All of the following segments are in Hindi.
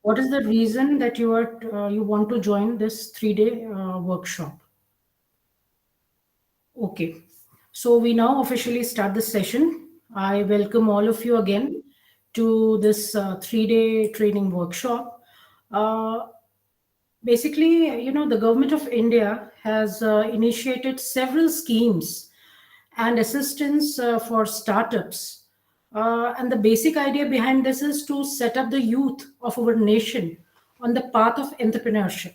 What is the reason that you want to join this 3-day workshop? Okay, so we now officially start the session. I welcome all of you again to this 3-day training workshop. Uh, Basically, the government of India has initiated several schemes and assistance for startups. And the basic idea behind this is to set up the youth of our nation on the path of entrepreneurship.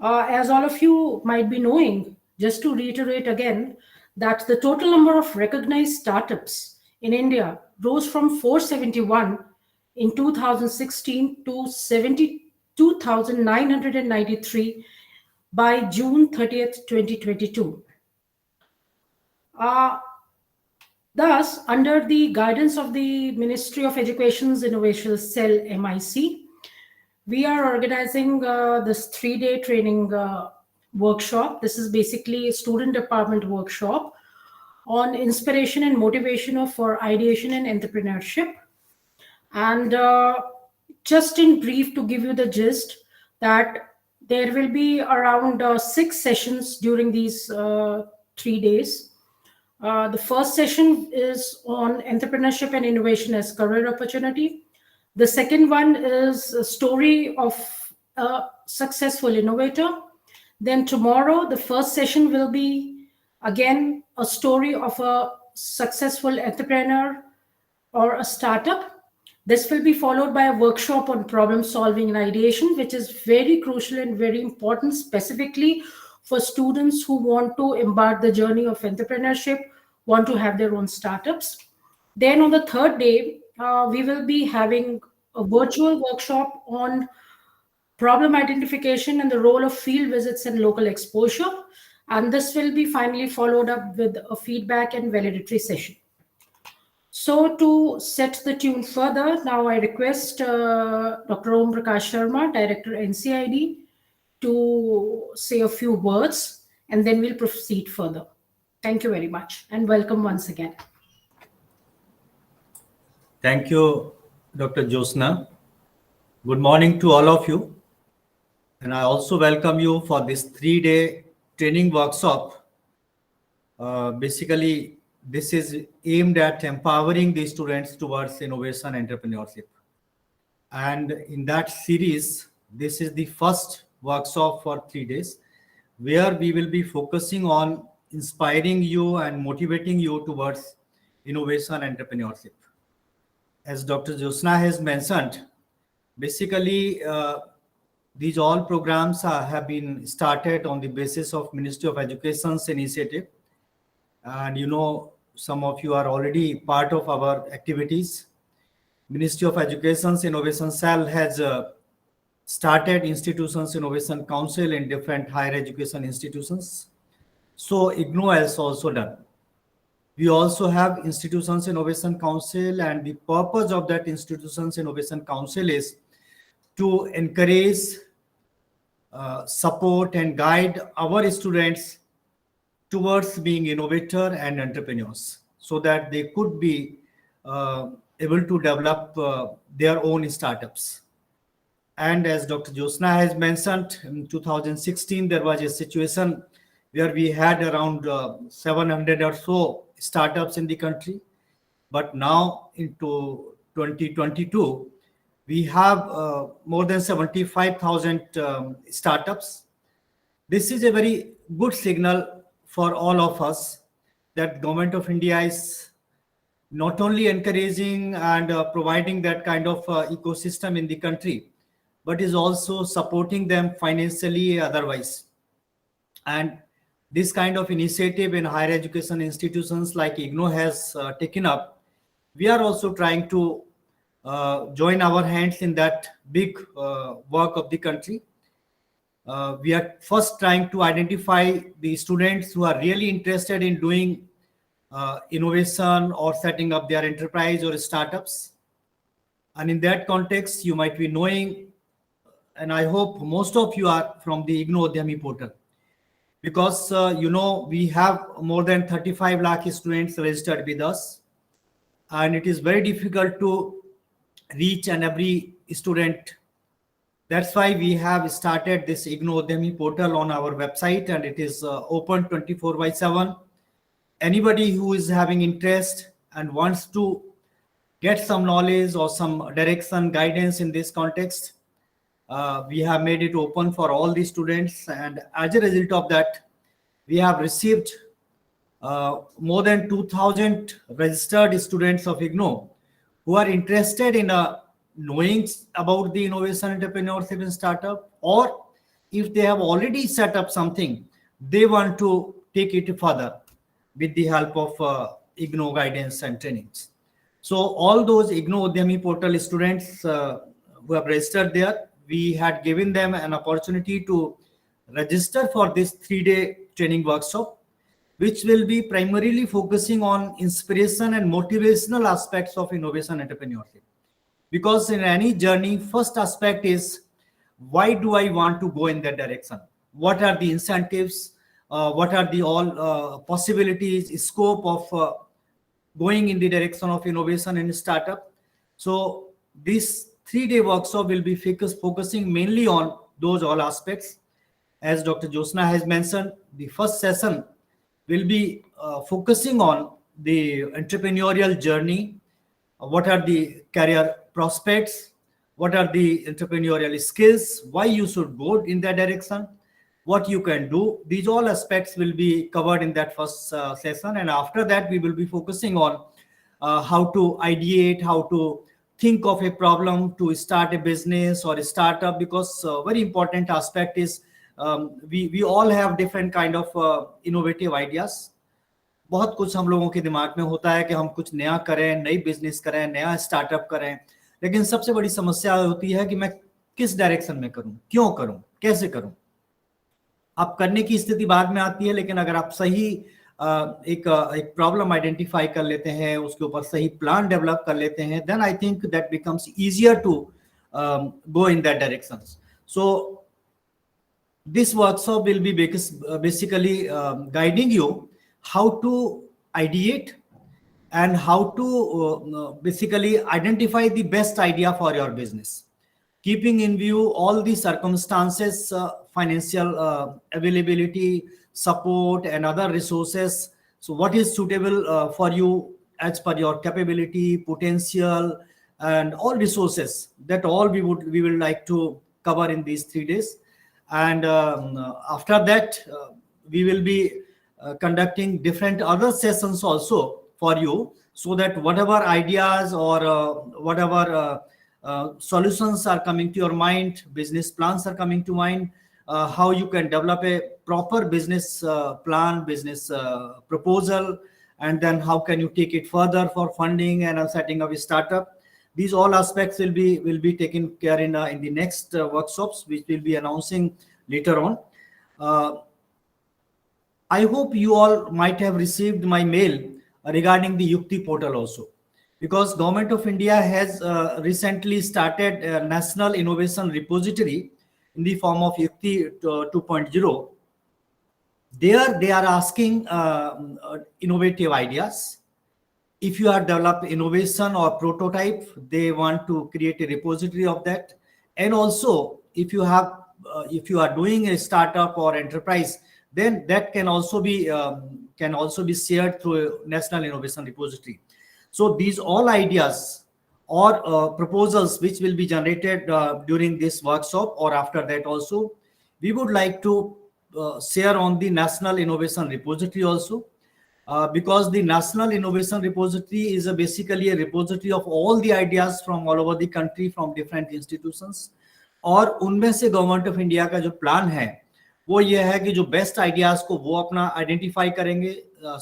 As all of you might be knowing, just to reiterate again, that the total number of recognized startups in India rose from 471 in 2016 to 72,993 by June 30th, 2022. Uh, Thus, under the guidance of the Ministry of Education's Innovation Cell MIC, we are organizing this 3-day training workshop. This is basically a student department workshop on inspiration and motivation for ideation and entrepreneurship. And just in brief, to give you the gist, that there will be around 6 sessions during these 3 days. The first session is on entrepreneurship and innovation as career opportunity. The second one is a story of a successful innovator. Then tomorrow, the first session will be again a story of a successful entrepreneur or a startup. This will be followed by a workshop on problem solving and ideation, which is very crucial and very important, specifically for students who want to embark the journey of entrepreneurship, want to have their own startups. Then on the third day, we will be having a virtual workshop on problem identification and the role of field visits and local exposure. And this will be finally followed up with a feedback and validatory session. So to set the tune further, now I request Dr. Om Prakash Sharma, Director NCID, to say a few words, and then we'll proceed further. Thank you very much, and welcome once again. Thank you, Dr. Josna. Good morning to all of you. And I also welcome you for this 3-day training workshop. Basically, this is aimed at empowering the students towards innovation and entrepreneurship. And in that series, this is the first workshop for 3 days, where we will be focusing on inspiring you and motivating you towards innovation and entrepreneurship. As Dr. Josna has mentioned, basically, these all programs have been started on the basis of Ministry of Education's initiative. And some of you are already part of our activities. Ministry of Education's Innovation Cell has started Institutions Innovation Council in different higher education institutions. So IGNOU has also done. We also have Institutions Innovation Council, and the purpose of that Institutions Innovation Council is to encourage, support and guide our students towards being innovator and entrepreneurs, so that they could be able to develop their own startups. And as Dr. Josna has mentioned, in 2016, there was a situation where we had around 700 or so startups in the country. But now into 2022, we have more than 75,000 startups. This is a very good signal for all of us that Government of India is not only encouraging and providing that kind of ecosystem in the country, but is also supporting them financially otherwise. And this kind of initiative in higher education institutions like IGNOU has taken up, we are also trying to join our hands in that big work of the country. We are first trying to identify the students who are really interested in doing innovation or setting up their enterprise or startups. And in that context, you might be knowing, and I hope most of you are from the IGNOU Udyami portal, because we have more than 35 lakh students registered with us, and it is very difficult to reach and every student. That's why we have started this IGNOU Udyami portal on our website, and it is open 24/7. Anybody who is having interest and wants to get some knowledge or some direction, guidance in this context, we have made it open for all the students. And as a result of that, we have received more than 2,000 registered students of IGNOU who are interested in knowing about the innovation, entrepreneurship, and startup, or if they have already set up something, they want to take it further with the help of IGNOU guidance and trainings. So all those IGNOU Udyami portal students who have registered there, we had given them an opportunity to register for this 3-day training workshop, which will be primarily focusing on inspiration and motivational aspects of innovation entrepreneurship. Because in any journey, first aspect is, why do I want to go in that direction? What are the incentives? What are the all possibilities, scope of going in the direction of innovation and startup? So this 3-day workshop will be focusing mainly on those all aspects. As Dr. Jyotsna has mentioned, the first session will be focusing on the entrepreneurial journey. What are the career prospects? What are the entrepreneurial skills? Why you should go in that direction? What you can do? These all aspects will be covered in that first session. And after that, we will be focusing on how to ideate, how to think of a problem to start a business or a startup, because very important aspect is we all have different kind of innovative ideas. बहुत कुछ हम लोगों के दिमाग में होता है कि हम कुछ नया करें, नई बिजनेस करें, नया स्टार्टअप करें, लेकिन सबसे बड़ी समस्या होती है कि मैं किस डायरेक्शन में करूं, क्यों करूं, कैसे करूं. आप करने की स्थिति बाद में आती है, लेकिन अगर आप सही एक प्रॉब्लम आइडेंटिफाई कर लेते हैं, उसके ऊपर सही प्लान डेवलप कर लेते हैं, then I think that becomes easier to go in that direction. So this workshop will be basically guiding you how to ideate and how to basically identify the best idea for your business, keeping in view all the circumstances, financial availability, support, and other resources. So what is suitable for you as per your capability, potential, and all resources, that all we will like to cover in these 3 days. And after that, we will be conducting different other sessions also for you, so that whatever ideas or whatever solutions are coming to your mind, business plans are coming to mind, how you can develop a proper business plan, business proposal, and then how can you take it further for funding and setting up a startup. These all aspects will be taken care in the next workshops, which we'll be announcing later on. I hope you all might have received my mail regarding the Yukti portal also, because Government of India has recently started a National Innovation Repository in the form of Yukti 2.0. There they are asking innovative ideas. If you have developed innovation or prototype, they want to create a repository of that. And also, if you are doing a startup or enterprise, then that can also be shared through a National Innovation Repository. So these all ideas or proposals which will be generated during this workshop or after that also, we would like to share on the National Innovation Repository also. Because the National Innovation Repository is basically a repository of all the ideas from all over the country, from different institutions. और उनमें से गवर्नमेंट ऑफ इंडिया का जो प्लान है वो ये है कि जो बेस्ट आइडियाज को वो अपना आइडेंटिफाई करेंगे,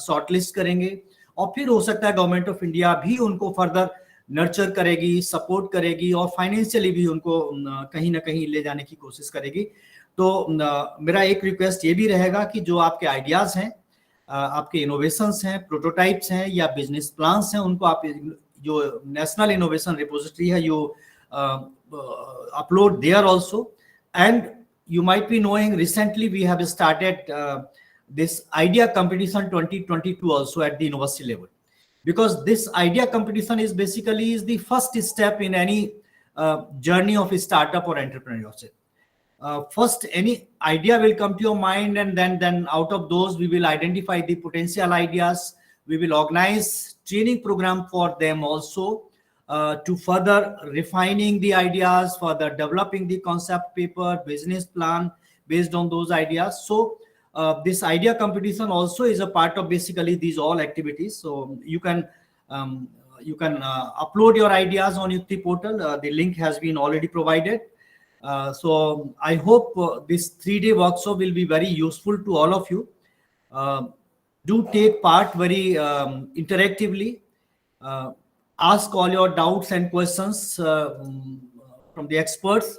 शॉर्टलिस्ट करेंगे, और फिर हो सकता है गवर्नमेंट ऑफ इंडिया भी उनको फर्दर नर्चर करेगी, सपोर्ट करेगी, और फाइनेंशियली भी उनको कहीं ना कहीं ले जाने की कोशिश करेगी. तो मेरा एक रिक्वेस्ट ये भी रहेगा कि जो आपके आइडियाज हैं, आपके इनोवेशंस हैं, प्रोटोटाइप्स हैं या बिजनेस प्लान्स हैं, उनको आप जो नेशनल इनोवेशन रिपोजिटरी है you upload there also. And you might be knowing recently we have started this idea competition 2022 also at the university level, because this idea competition is basically the first step in any journey of a startup or entrepreneurship. First, any idea will come to your mind, and then out of those we will identify the potential ideas. We will organize training program for them also, to further refining the ideas, further developing the concept paper, business plan based on those ideas. So this idea competition also is a part of basically these all activities. So um, you can upload your ideas on Yukti portal. The link has been already provided. So I hope this 3-day workshop will be very useful to all of you. Do take part very interactively. Ask all your doubts and questions from the experts,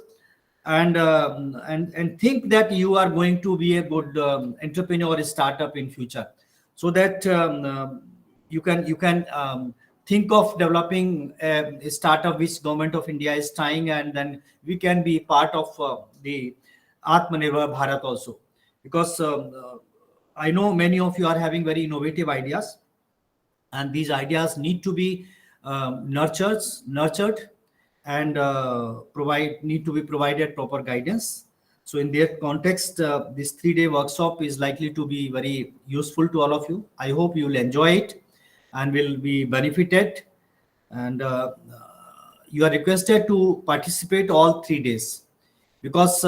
and think that you are going to be a good entrepreneur or startup in future, so that you can think of developing a startup which government of India is trying, and then we can be part of the Atmanirbhar Bharat also, because I know many of you are having very innovative ideas, and these ideas need to be nurtured, and need to be provided proper guidance. So in that context, this 3-day workshop is likely to be very useful to all of you. I hope you will enjoy it and will be benefited. And you are requested to participate all 3 days, because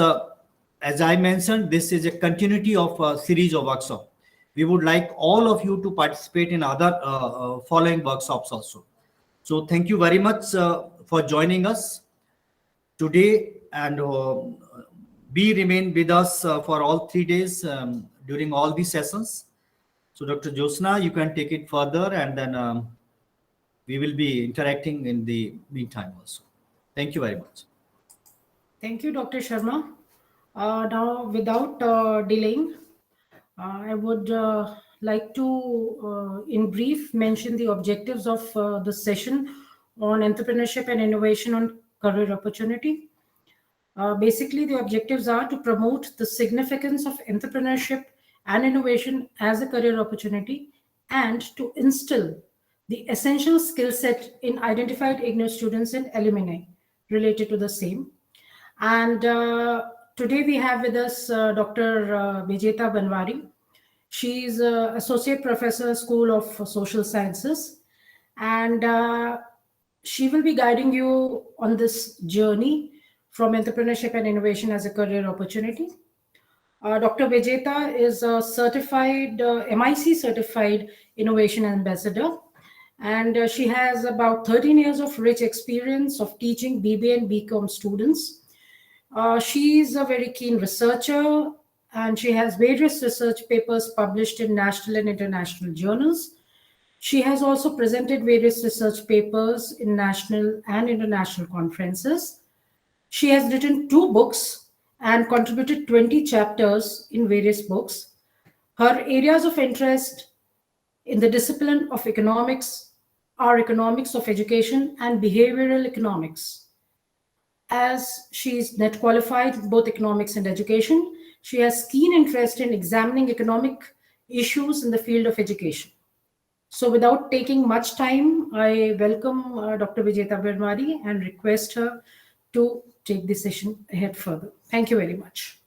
as I mentioned, this is a continuity of a series of workshops. We would like all of you to participate in other following workshops also. So thank you very much for joining us today, and remain with us for all 3 days during all these sessions. So Dr. Josna, you can take it further, and then we will be interacting in the meantime also. Thank you very much. Thank you, Dr. Sharma. Now, without delaying, I would like to, in brief, mention the objectives of the session on entrepreneurship and innovation on career opportunity. Basically, the objectives are to promote the significance of entrepreneurship and innovation as a career opportunity, and to instill the essential skill set in identified IGNOU students and alumni related to the same. And today we have with us Dr. Vijeta Banwari. She is Associate Professor, School of Social Sciences, and she will be guiding you on this journey from entrepreneurship and innovation as a career opportunity. Dr. Vijeta is a certified, MIC certified innovation ambassador, and she has about 13 years of rich experience of teaching BBA and BCom students. She is a very keen researcher, and she has various research papers published in national and international journals. She has also presented various research papers in national and international conferences. She has written 2 books and contributed 20 chapters in various books. Her areas of interest in the discipline of economics are economics of education and behavioral economics. As she is net qualified in both economics and education, she has keen interest in examining economic issues in the field of education. So without taking much time, I welcome Dr. Vijeta Banwari and request her to take the session ahead further. Thank you very much.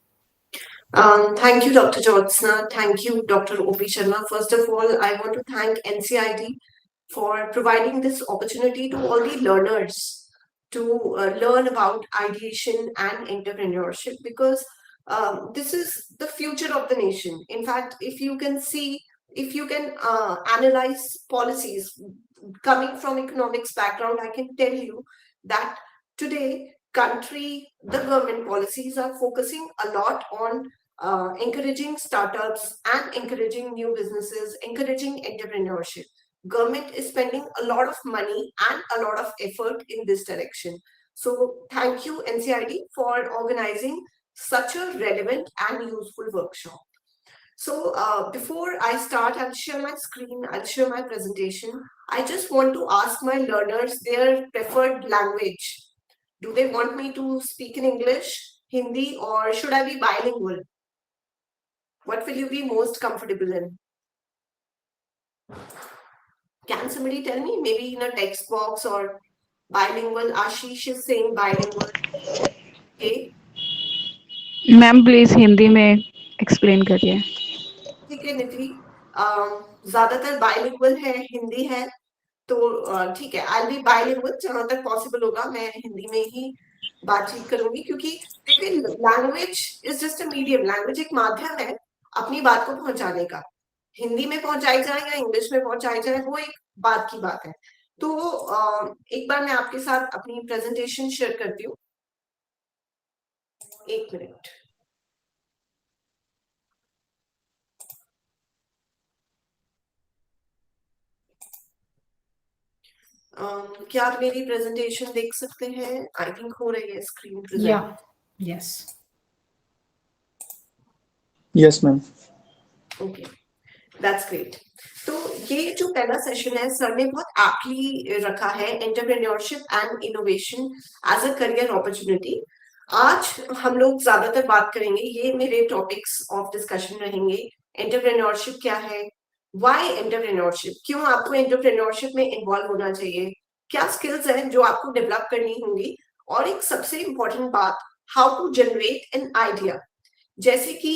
Thank you, Dr. Jyotsna. Thank you, Dr. O.P. Sharma. First of all, I want to thank NCID for providing this opportunity to all the learners to learn about ideation and entrepreneurship, because this is the future of the nation. In fact, if you can analyze policies coming from economics background, I can tell you that today the government policies are focusing a lot on encouraging startups and encouraging new businesses, encouraging entrepreneurship. Government is spending a lot of money and a lot of effort in this direction. So thank you, NCID, for organizing such a relevant and useful workshop. So before I start, I'll share my screen, I'll share my presentation. I just want to ask my learners their preferred language. Do they want me to speak in English, Hindi, or should I be bilingual? What will you be most comfortable in? Can somebody tell me? Maybe in a text box or Bilingual. Ashish is saying bilingual. Okay. Ma'am please Hindi में एक्सप्लेन करिए। ठीक है निधि, ज्यादातर बाइलिंगुअल है, हिंदी है, तो ठीक है, आई बी बाइलिंगुअल, जहां तक पॉसिबल होगा मैं हिंदी में ही बातचीत करूंगी, क्योंकि देखिए language is just a medium, language एक माध्यम है अपनी बात को पहुंचाने का। हिंदी में पहुंचाई जाए या इंग्लिश में पहुंचाई जाए वो एक बात की बात है। तो एक बार मैं आपके साथ अपनी प्रेजेंटेशन शेयर करती हूँ, एक मिनट। क्या आप मेरी प्रेजेंटेशन देख सकते हैं? आई थिंक हो रही है screen present. Yeah. Yes. Yes, ma'am. Okay, that's great. तो ये जो पहला सेशन है सर ने बहुत एप्टली रखा है, entrepreneurship and innovation as a career opportunity. आज हम लोग ज्यादातर बात करेंगे, ये मेरे टॉपिक्स ऑफ डिस्कशन रहेंगे। एंटरप्रेन्योरशिप क्या है, व्हाई एंटरप्रेन्योरशिप, क्यों आपको एंटरप्रेन्योरशिप में इन्वॉल्व होना चाहिए, क्या स्किल्स हैं जो आपको डेवलप करनी होंगी, और एक सबसे इंपॉर्टेंट बात, how to generate an idea. जैसे कि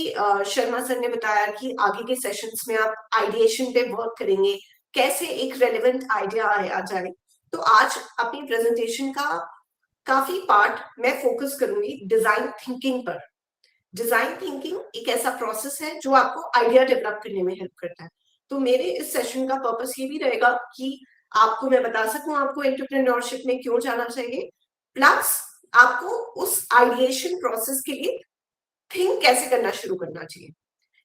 शर्मा सर ने बताया कि आगे के सेशंस में आप आइडिएशन पे वर्क करेंगे, कैसे एक रेलेवेंट आइडिया आ जाए। तो आज अपनी प्रेजेंटेशन का काफी पार्ट मैं फोकस करूंगी डिजाइन थिंकिंग पर। डिजाइन थिंकिंग एक ऐसा प्रोसेस है जो आपको आइडिया डेवलप करने में हेल्प करता है। तो मेरे इस सेशन का पर्पस ये भी रहेगा कि आपको मैं बता सकूं आपको एंटरप्रेन्योरशिप में क्यों जाना चाहिए, प्लस आपको उस आइडिएशन प्रोसेस के लिए थिंक कैसे करना शुरू करना चाहिए।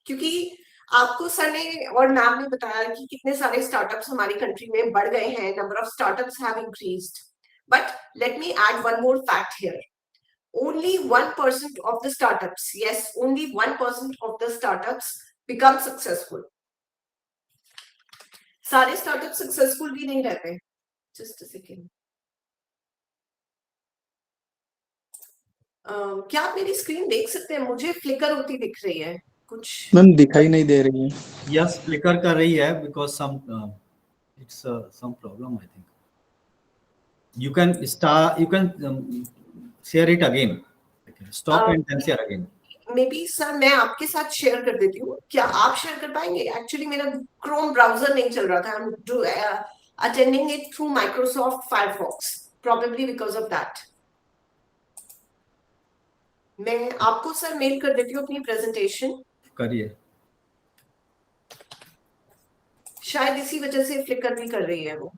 क्योंकि आपको सर ने और मैम ने बताया कि कितने सारे स्टार्टअप्स हमारी कंट्री में बढ़ गए हैं, number of startups have increased, but let me add one more fact here, only 1% of the startups, yes, only 1% of the startups become successful. सारे स्टार्टअप सक्सेसफुल भी नहीं रहते। जस्ट अ सेकेंड, क्या आप मेरी स्क्रीन देख सकते हैं? मुझे फ्लिकर होती दिख रही है कुछ। मैम दिखाई नहीं दे रही है। यस, फ्लिकर कर रही है because some it's some problem I think. You can share it again, stop and then share again. Maybe sir मैं आपके साथ शेयर कर देती हूँ, क्या आप शेयर कर पाएंगे? एक्चुअली मेरा क्रोम ब्राउजर नहीं चल रहा था, attending it through Microsoft Firefox, probably because of that. मैं आपको सर मेल कर देती हूँ अपनी प्रेजेंटेशन, करिए। शायद इसी वजह से फ्लिकर भी कर रही है वो।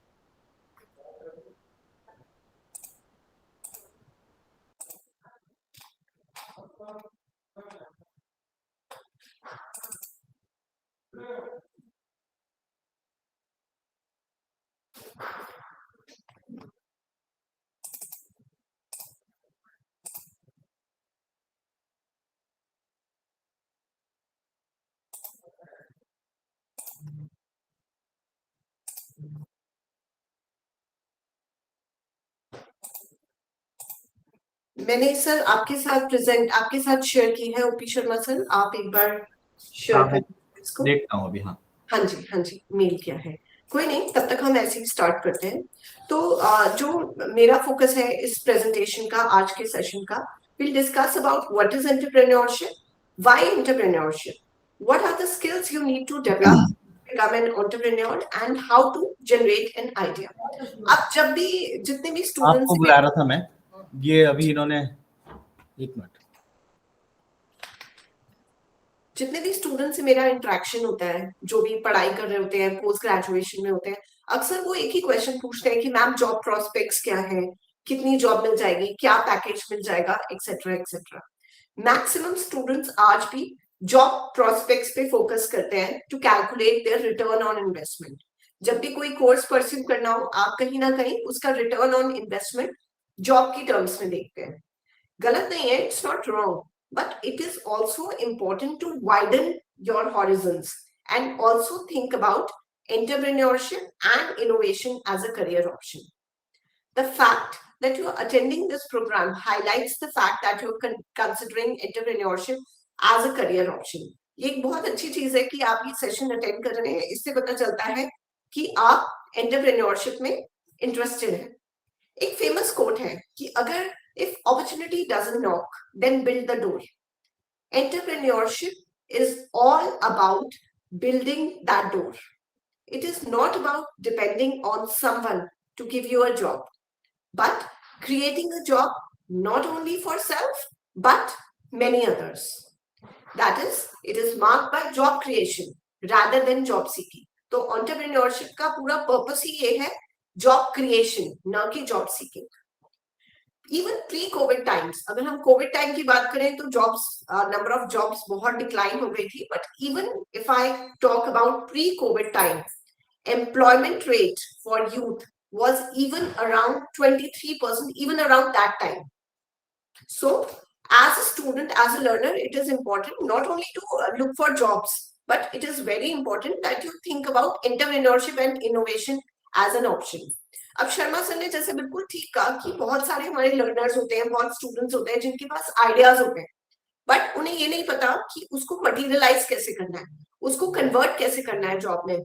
मैंने सर आपके साथ शेयर की है। ओपी शर्मा सर, आप एक बार शेयर हाँ, कर इसको। देखता हूँ अभी। हाँ हाँ जी मेल किया है, कोई नहीं, तब तक हम ऐसे ही स्टार्ट करते हैं। तो जो मेरा फोकस है इस प्रेजेंटेशन का, आज के सेशन का, we'll discuss about what is entrepreneurship, why entrepreneurship, what are the skills you need to develop to become an entrepreneur, and how to generate an idea. अब जब भी जितने भी आपको स्टूडेंट्स बुला रहा था मैं, ये अभी इन्होंने, एक मिनट, जितने भी स्टूडेंट से मेरा इंटरेक्शन होता है, जो भी पढ़ाई कर रहे होते हैं, पोस्ट ग्रेजुएशन में होते हैं, अक्सर वो एक ही क्वेश्चन पूछते हैं कि मैम जॉब प्रोस्पेक्ट्स क्या है, कितनी जॉब मिल जाएगी, क्या पैकेज मिल जाएगा, एक्सेट्रा एक्सेट्रा। मैक्सिमम स्टूडेंट्स आज भी जॉब प्रोस्पेक्ट्स पे फोकस करते हैं to calculate their return on investment. जब भी कोई कोर्स परस्यू करना हो, आप कहीं ना कहीं उसका रिटर्न ऑन इन्वेस्टमेंट जॉब की टर्म्स में देखते हैं। गलत नहीं है, it's not wrong, but it is also important to widen your horizons and also think about entrepreneurship and innovation as a career option. The fact that you are attending this program highlights the fact that you are considering entrepreneurship as a career option. ये एक बहुत अच्छी चीज है कि आप ये सेशन अटेंड कर रहे हैं, इससे पता चलता है कि आप एंटरप्रेन्योरशिप में इंटरेस्टेड हैं। एक फेमस कोट है कि अगर if opportunity doesn't knock then build the door. Entrepreneurship is all about building that door. It is not about depending on someone to give you a job, but creating a job not only for self but many others. That is, it is marked by job creation rather than job seeking. तो entrepreneurship का पूरा पर्पस ही ये है, जॉब क्रिएशन, ना कि job seeking. Even pre Covid times, अगर हम कोविड टाइम की बात करें तो जॉब्स, नंबर ऑफ जॉब्स बहुत डिक्लाइन हो गई थी. But even if I talk about pre Covid time, employment rate for youth was even around 23%, even around that time. So as a student, as a learner, it is important not only to look for jobs, but it is very important that you think about entrepreneurship and innovation as an option. अब शर्मा सर ने जैसे बिल्कुल ठीक कहा कि बहुत सारे हमारे लर्नर्स होते हैं, बहुत स्टूडेंट्स होते हैं जिनके पास आइडियाज होते हैं, बट उन्हें ये नहीं पता कि उसको मटीरियलाइज कैसे करना है, उसको कन्वर्ट कैसे करना है जॉब में.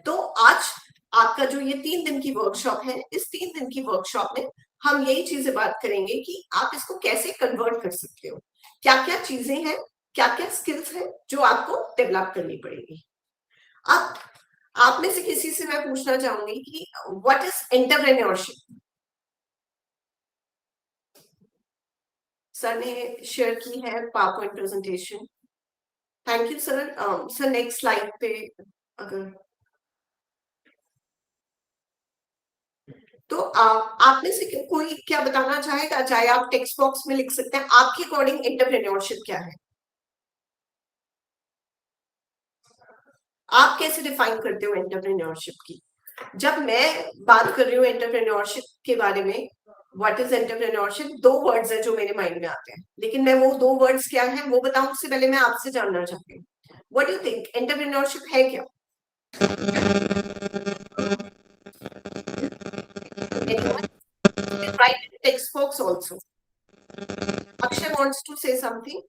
तो आज आपका जो ये 3 दिन की वर्कशॉप है, इस 3 दिन की वर्कशॉप में हम यही चीजें बात करेंगे कि आप इसको कैसे कन्वर्ट कर सकते हो, क्या क्या चीजें हैं, क्या क्या स्किल्स हैं जो आपको डेवलप करनी पड़ेगी. अब आप में से किसी से मैं पूछना चाहूंगी कि व्हाट इज एंटरप्रेन्योरशिप. सर ने शेयर की है PowerPoint presentation. Thank you sir. Sir next slide पे अगर तो आप में से कोई क्या बताना चाहेगा, चाहे आप टेक्स्ट बॉक्स में लिख सकते हैं, आपके अकॉर्डिंग एंटरप्रेन्योरशिप क्या है, आप कैसे डिफाइन करते हो एंटरप्रेन्योरशिप की. जब मैं बात कर रही हूँ एंटरप्रेन्योरशिप के बारे में, व्हाट इज एंटरप्रेन्योरशिप, 2 वर्ड्स है जो मेरे माइंड में आते हैं, लेकिन मैं वो 2 वर्ड्स क्या है वो बताऊं उससे पहले मैं आपसे जानना चाहती हूँ, what do you think entrepreneurship है क्या. Write in text box also. Akshay wants to say something.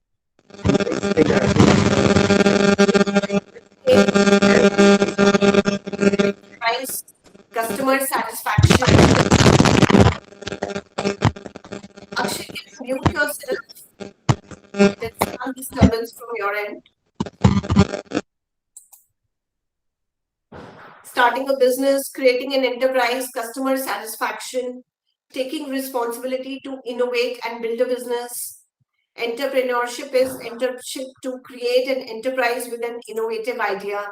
Price, customer satisfaction. Akshay, can you mute yourself? There's some disturbance from your end. Starting a business, creating an enterprise, customer satisfaction, taking responsibility to innovate and build a business. Entrepreneurship is entrepreneurship to create an enterprise with an innovative idea.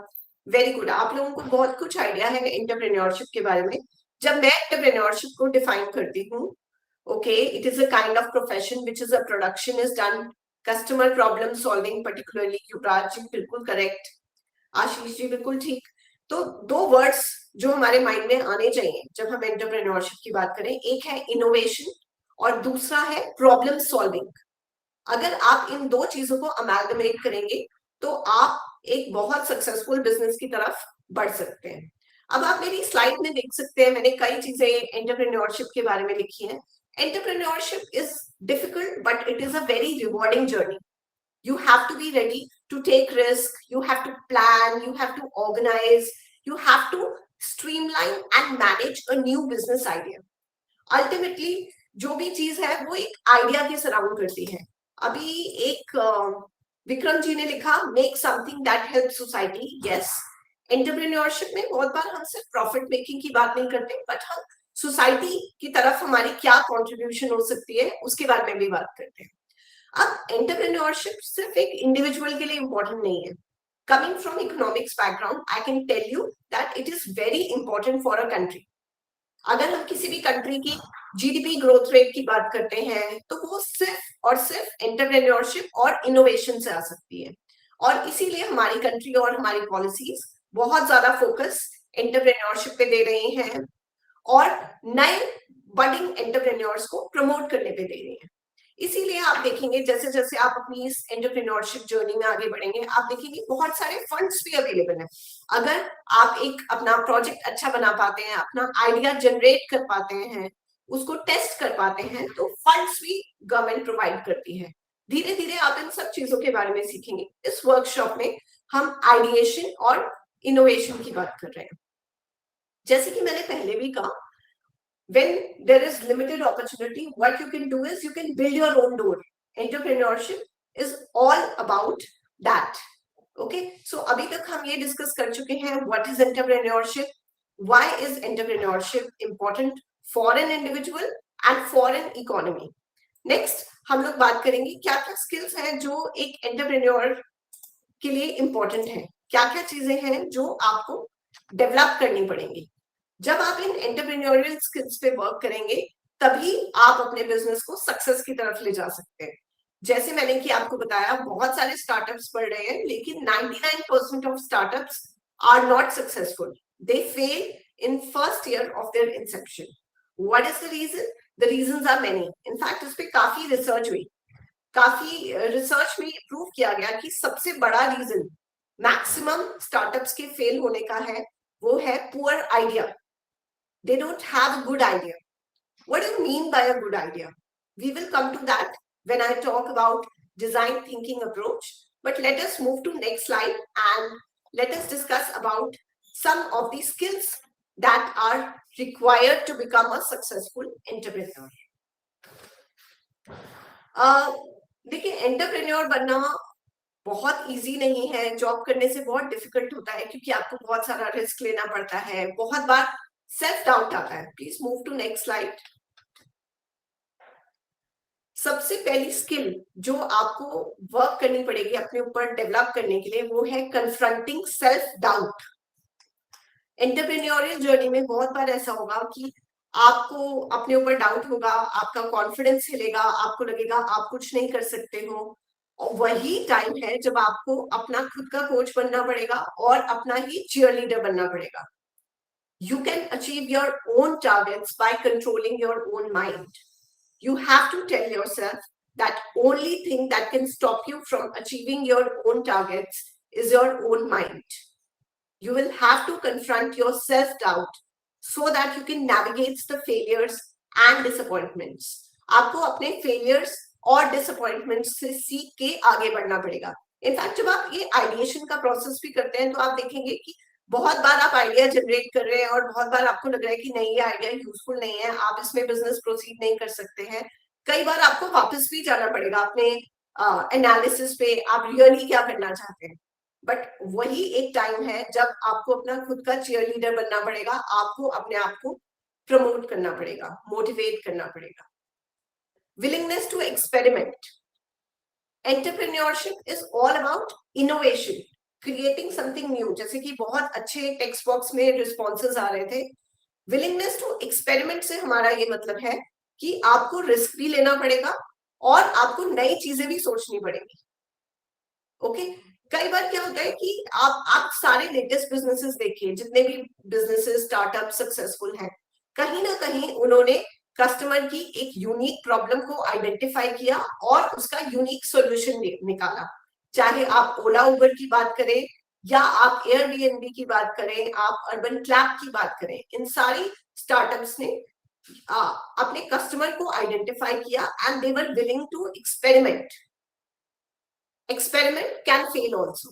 Very good. आप लोगों को बहुत कुछ आइडिया है एंटरप्रेन्योरशिप के बारे में. जब मैं एंटरप्रेन्योरशिप को डिफाइन करती हूँ, okay, it is a kind of profession which is a production is done, customer problem solving particularly. युवराज जी बिल्कुल करेक्ट, आशीष जी बिल्कुल ठीक. तो 2 वर्ड्स जो हमारे माइंड में आने चाहिए जब हम एंटरप्रेन्योरशिप की बात करें, एक है इनोवेशन और दूसरा है प्रॉब्लम सॉल्विंग. अगर आप इन 2 चीजों को अमैलगमेट करेंगे तो आप एक बहुत सक्सेसफुल बिजनेस की तरफ बढ़ सकते हैं. अब आप मेरी स्लाइड में देख सकते हैं, मैंने कई चीजें एंटरप्रेन्योरशिप के बारे में लिखी हैं. Entrepreneurship is difficult but it is a very rewarding journey. You have to be ready to take risk, you have to plan, you have to organize, you have to streamline and manage a new business idea. Ultimately जो भी चीज है वो एक आइडिया के सराउंड करती है. अभी एक विक्रम जी ने लिखा make something that help society. Yes, entrepreneurship में बहुत बार हम सिर्फ प्रॉफिट मेकिंग की बात नहीं करते, बट हम सोसाइटी की तरफ हमारी क्या कॉन्ट्रीब्यूशन हो सकती है उसके बारे में भी बात करते हैं. अब एंटरप्रेन्योरशिप सिर्फ एक इंडिविजुअल के लिए इंपॉर्टेंट नहीं है. Coming from economics background, I can tell you that it is very important for a country. अगर हम किसी भी कंट्री की जीडीपी ग्रोथ रेट की बात करते हैं तो वो सिर्फ और सिर्फ एंटरप्रेन्योरशिप और इनोवेशन से आ सकती है. और इसीलिए हमारी कंट्री और हमारी पॉलिसीज बहुत ज्यादा फोकस एंटरप्रेन्योरशिप पे दे रही हैं और नए बडिंग एंटरप्रेन्योर्स को प्रमोट करने पे दे रही हैं. इसीलिए आप देखेंगे जैसे जैसे आप अपनी इस एंटरप्रेन्योरशिप जर्नी में आगे बढ़ेंगे, आप देखेंगे बहुत सारे फंड्स भी अवेलेबल हैं. अगर आप एक अपना प्रोजेक्ट अच्छा बना पाते हैं, अपना आइडिया जनरेट कर पाते हैं, उसको टेस्ट कर पाते हैं, तो फंड्स भी गवर्नमेंट प्रोवाइड करती है. धीरे धीरे आप इन सब चीजों के बारे में सीखेंगे. इस वर्कशॉप में हम आइडिएशन और इनोवेशन की बात कर रहे हैं. जैसे कि मैंने पहले भी कहा, when there is limited opportunity, what you can do is you can build your own door. Entrepreneurship is all about that. Okay, so अभी तक हम ये डिस्कस कर चुके हैं what is entrepreneurship, why is entrepreneurship important for an individual and for an economy. Next हम लोग बात करेंगे क्या क्या स्किल्स हैं जो एक एंटरप्रेन्योर के लिए इंपॉर्टेंट है, क्या क्या चीजें हैं जो आपको डेवलप करनी पड़ेंगी. जब आप इन एंटरप्रेन्योरियल स्किल्स पे वर्क करेंगे तभी आप अपने बिजनेस को सक्सेस की तरफ ले जा सकते हैं. जैसे मैंने कि आपको बताया बहुत सारे स्टार्टअप्स बढ़ रहे हैं लेकिन 99% of startups are not successful. They fail in first year of their inception. What is the reason? The reasons are many. In fact इस पे काफी रिसर्च हुई, काफी रिसर्च में प्रूव किया गया कि सबसे बड़ा रीजन मैक्सिमम स्टार्टअप्स के फेल होने का है वो है poor idea. They don't have a good idea. What do you mean by a good idea? We will come to that when I talk about design thinking approach. But let us move to next slide and let us discuss about some of the skills that are required to become a successful entrepreneur. देखिए, एंटरप्रेन्योर बनना बहुत इजी नहीं है. जॉब करने से बहुत डिफिकल्ट होता है क्योंकि आपको बहुत सारा रिस्क लेना पड़ता है, बहुत बार सेल्फ डाउट आता है. Please move to next slide. सबसे पहली स्किल जो आपको वर्क करनी पड़ेगी अपने ऊपर डेवलप करने के लिए वो है confronting self doubt. Entrepreneurial journey में बहुत बार ऐसा होगा कि आपको अपने ऊपर डाउट होगा, आपका कॉन्फिडेंस हिलेगा, आपको लगेगा आप कुछ नहीं कर सकते हो. और वही टाइम है जब आपको अपना खुद का कोच बनना पड़ेगा और अपना ही चीयरलीडर बनना पड़ेगा. You can achieve your own targets by controlling your own mind. You have to tell yourself that only thing that can stop you from achieving your own targets is your own mind. You will have to confront your self-doubt so that you can navigate the failures and disappointments. आपको अपने failures और disappointments से सीख के आगे बढ़ना पड़ेगा. इनफैक्ट जब आप ये आइडिएशन का प्रोसेस भी करते हैं तो आप देखेंगे कि बहुत बार आप आइडिया जनरेट कर रहे हैं और बहुत बार आपको लग रहा है कि नहीं, ये आइडिया यूजफुल नहीं है, आप इसमें बिजनेस प्रोसीड नहीं कर सकते हैं. कई बार आपको वापस भी जाना पड़ेगा अपने एनालिसिस पे, आप रियली क्या करना चाहते हैं. बट वही एक टाइम है जब आपको अपना खुद का चीयरलीडर बनना पड़ेगा, आपको अपने आप को प्रमोट करना पड़ेगा, मोटिवेट करना पड़ेगा. Willingness to experiment. Entrepreneurship is all about innovation, creating something new. जैसे कि बहुत अच्छे टेक्स्ट बॉक्स में रिस्पॉन्सेज आ रहे थे. विलिंगनेस टू एक्सपेरिमेंट से हमारा ये मतलब है कि आपको रिस्क भी लेना पड़ेगा और आपको नई चीजें भी सोचनी पड़ेगी. ओके, कई बार क्या होता है कि आप सारे लेटेस्ट बिजनेसेस देखिए, जितने भी बिजनेसेस स्टार्टअप सक्सेसफुल हैं, कहीं ना कहीं उन्होंने कस्टमर की एक यूनिक प्रॉब्लम को आइडेंटिफाई किया और उसका यूनिक सॉल्यूशन निकाला. चाहे आप ओला उबर की बात करें या आप एयरबीएनबी की बात करें, आप अर्बन क्लैप की बात करें, इन सारी स्टार्टअप्स ने अपने कस्टमर को आइडेंटिफाई किया and they were willing to experiment. Experiment can fail also.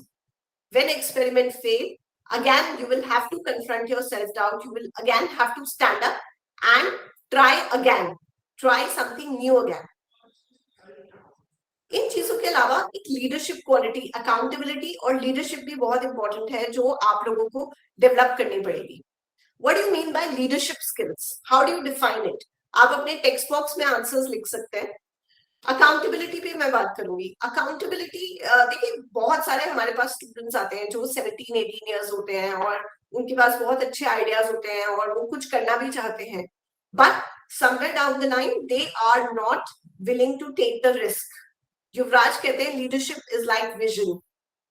When experiment fail, again you will have to confront your self-doubt. You will again have to stand up and try again. Try something new again. इन चीजों के अलावा एक लीडरशिप क्वालिटी, अकाउंटेबिलिटी और लीडरशिप भी बहुत इंपॉर्टेंट है जो आप लोगों को डेवलप करनी पड़ेगी. What do you mean by leadership skills? How do you define it? आप अपने टेक्स्ट बॉक्स में आंसर्स लिख सकते हैं. अकाउंटेबिलिटी पे मैं बात करूंगी. अकाउंटेबिलिटी, देखिए बहुत सारे हमारे पास स्टूडेंट्स आते हैं जो 17-18 इयर्स होते हैं और उनके पास बहुत अच्छे आइडियाज होते हैं और वो कुछ करना भी चाहते हैं, but somewhere down the line they are not willing to take the risk. युवराज कहते हैं leadership is like vision,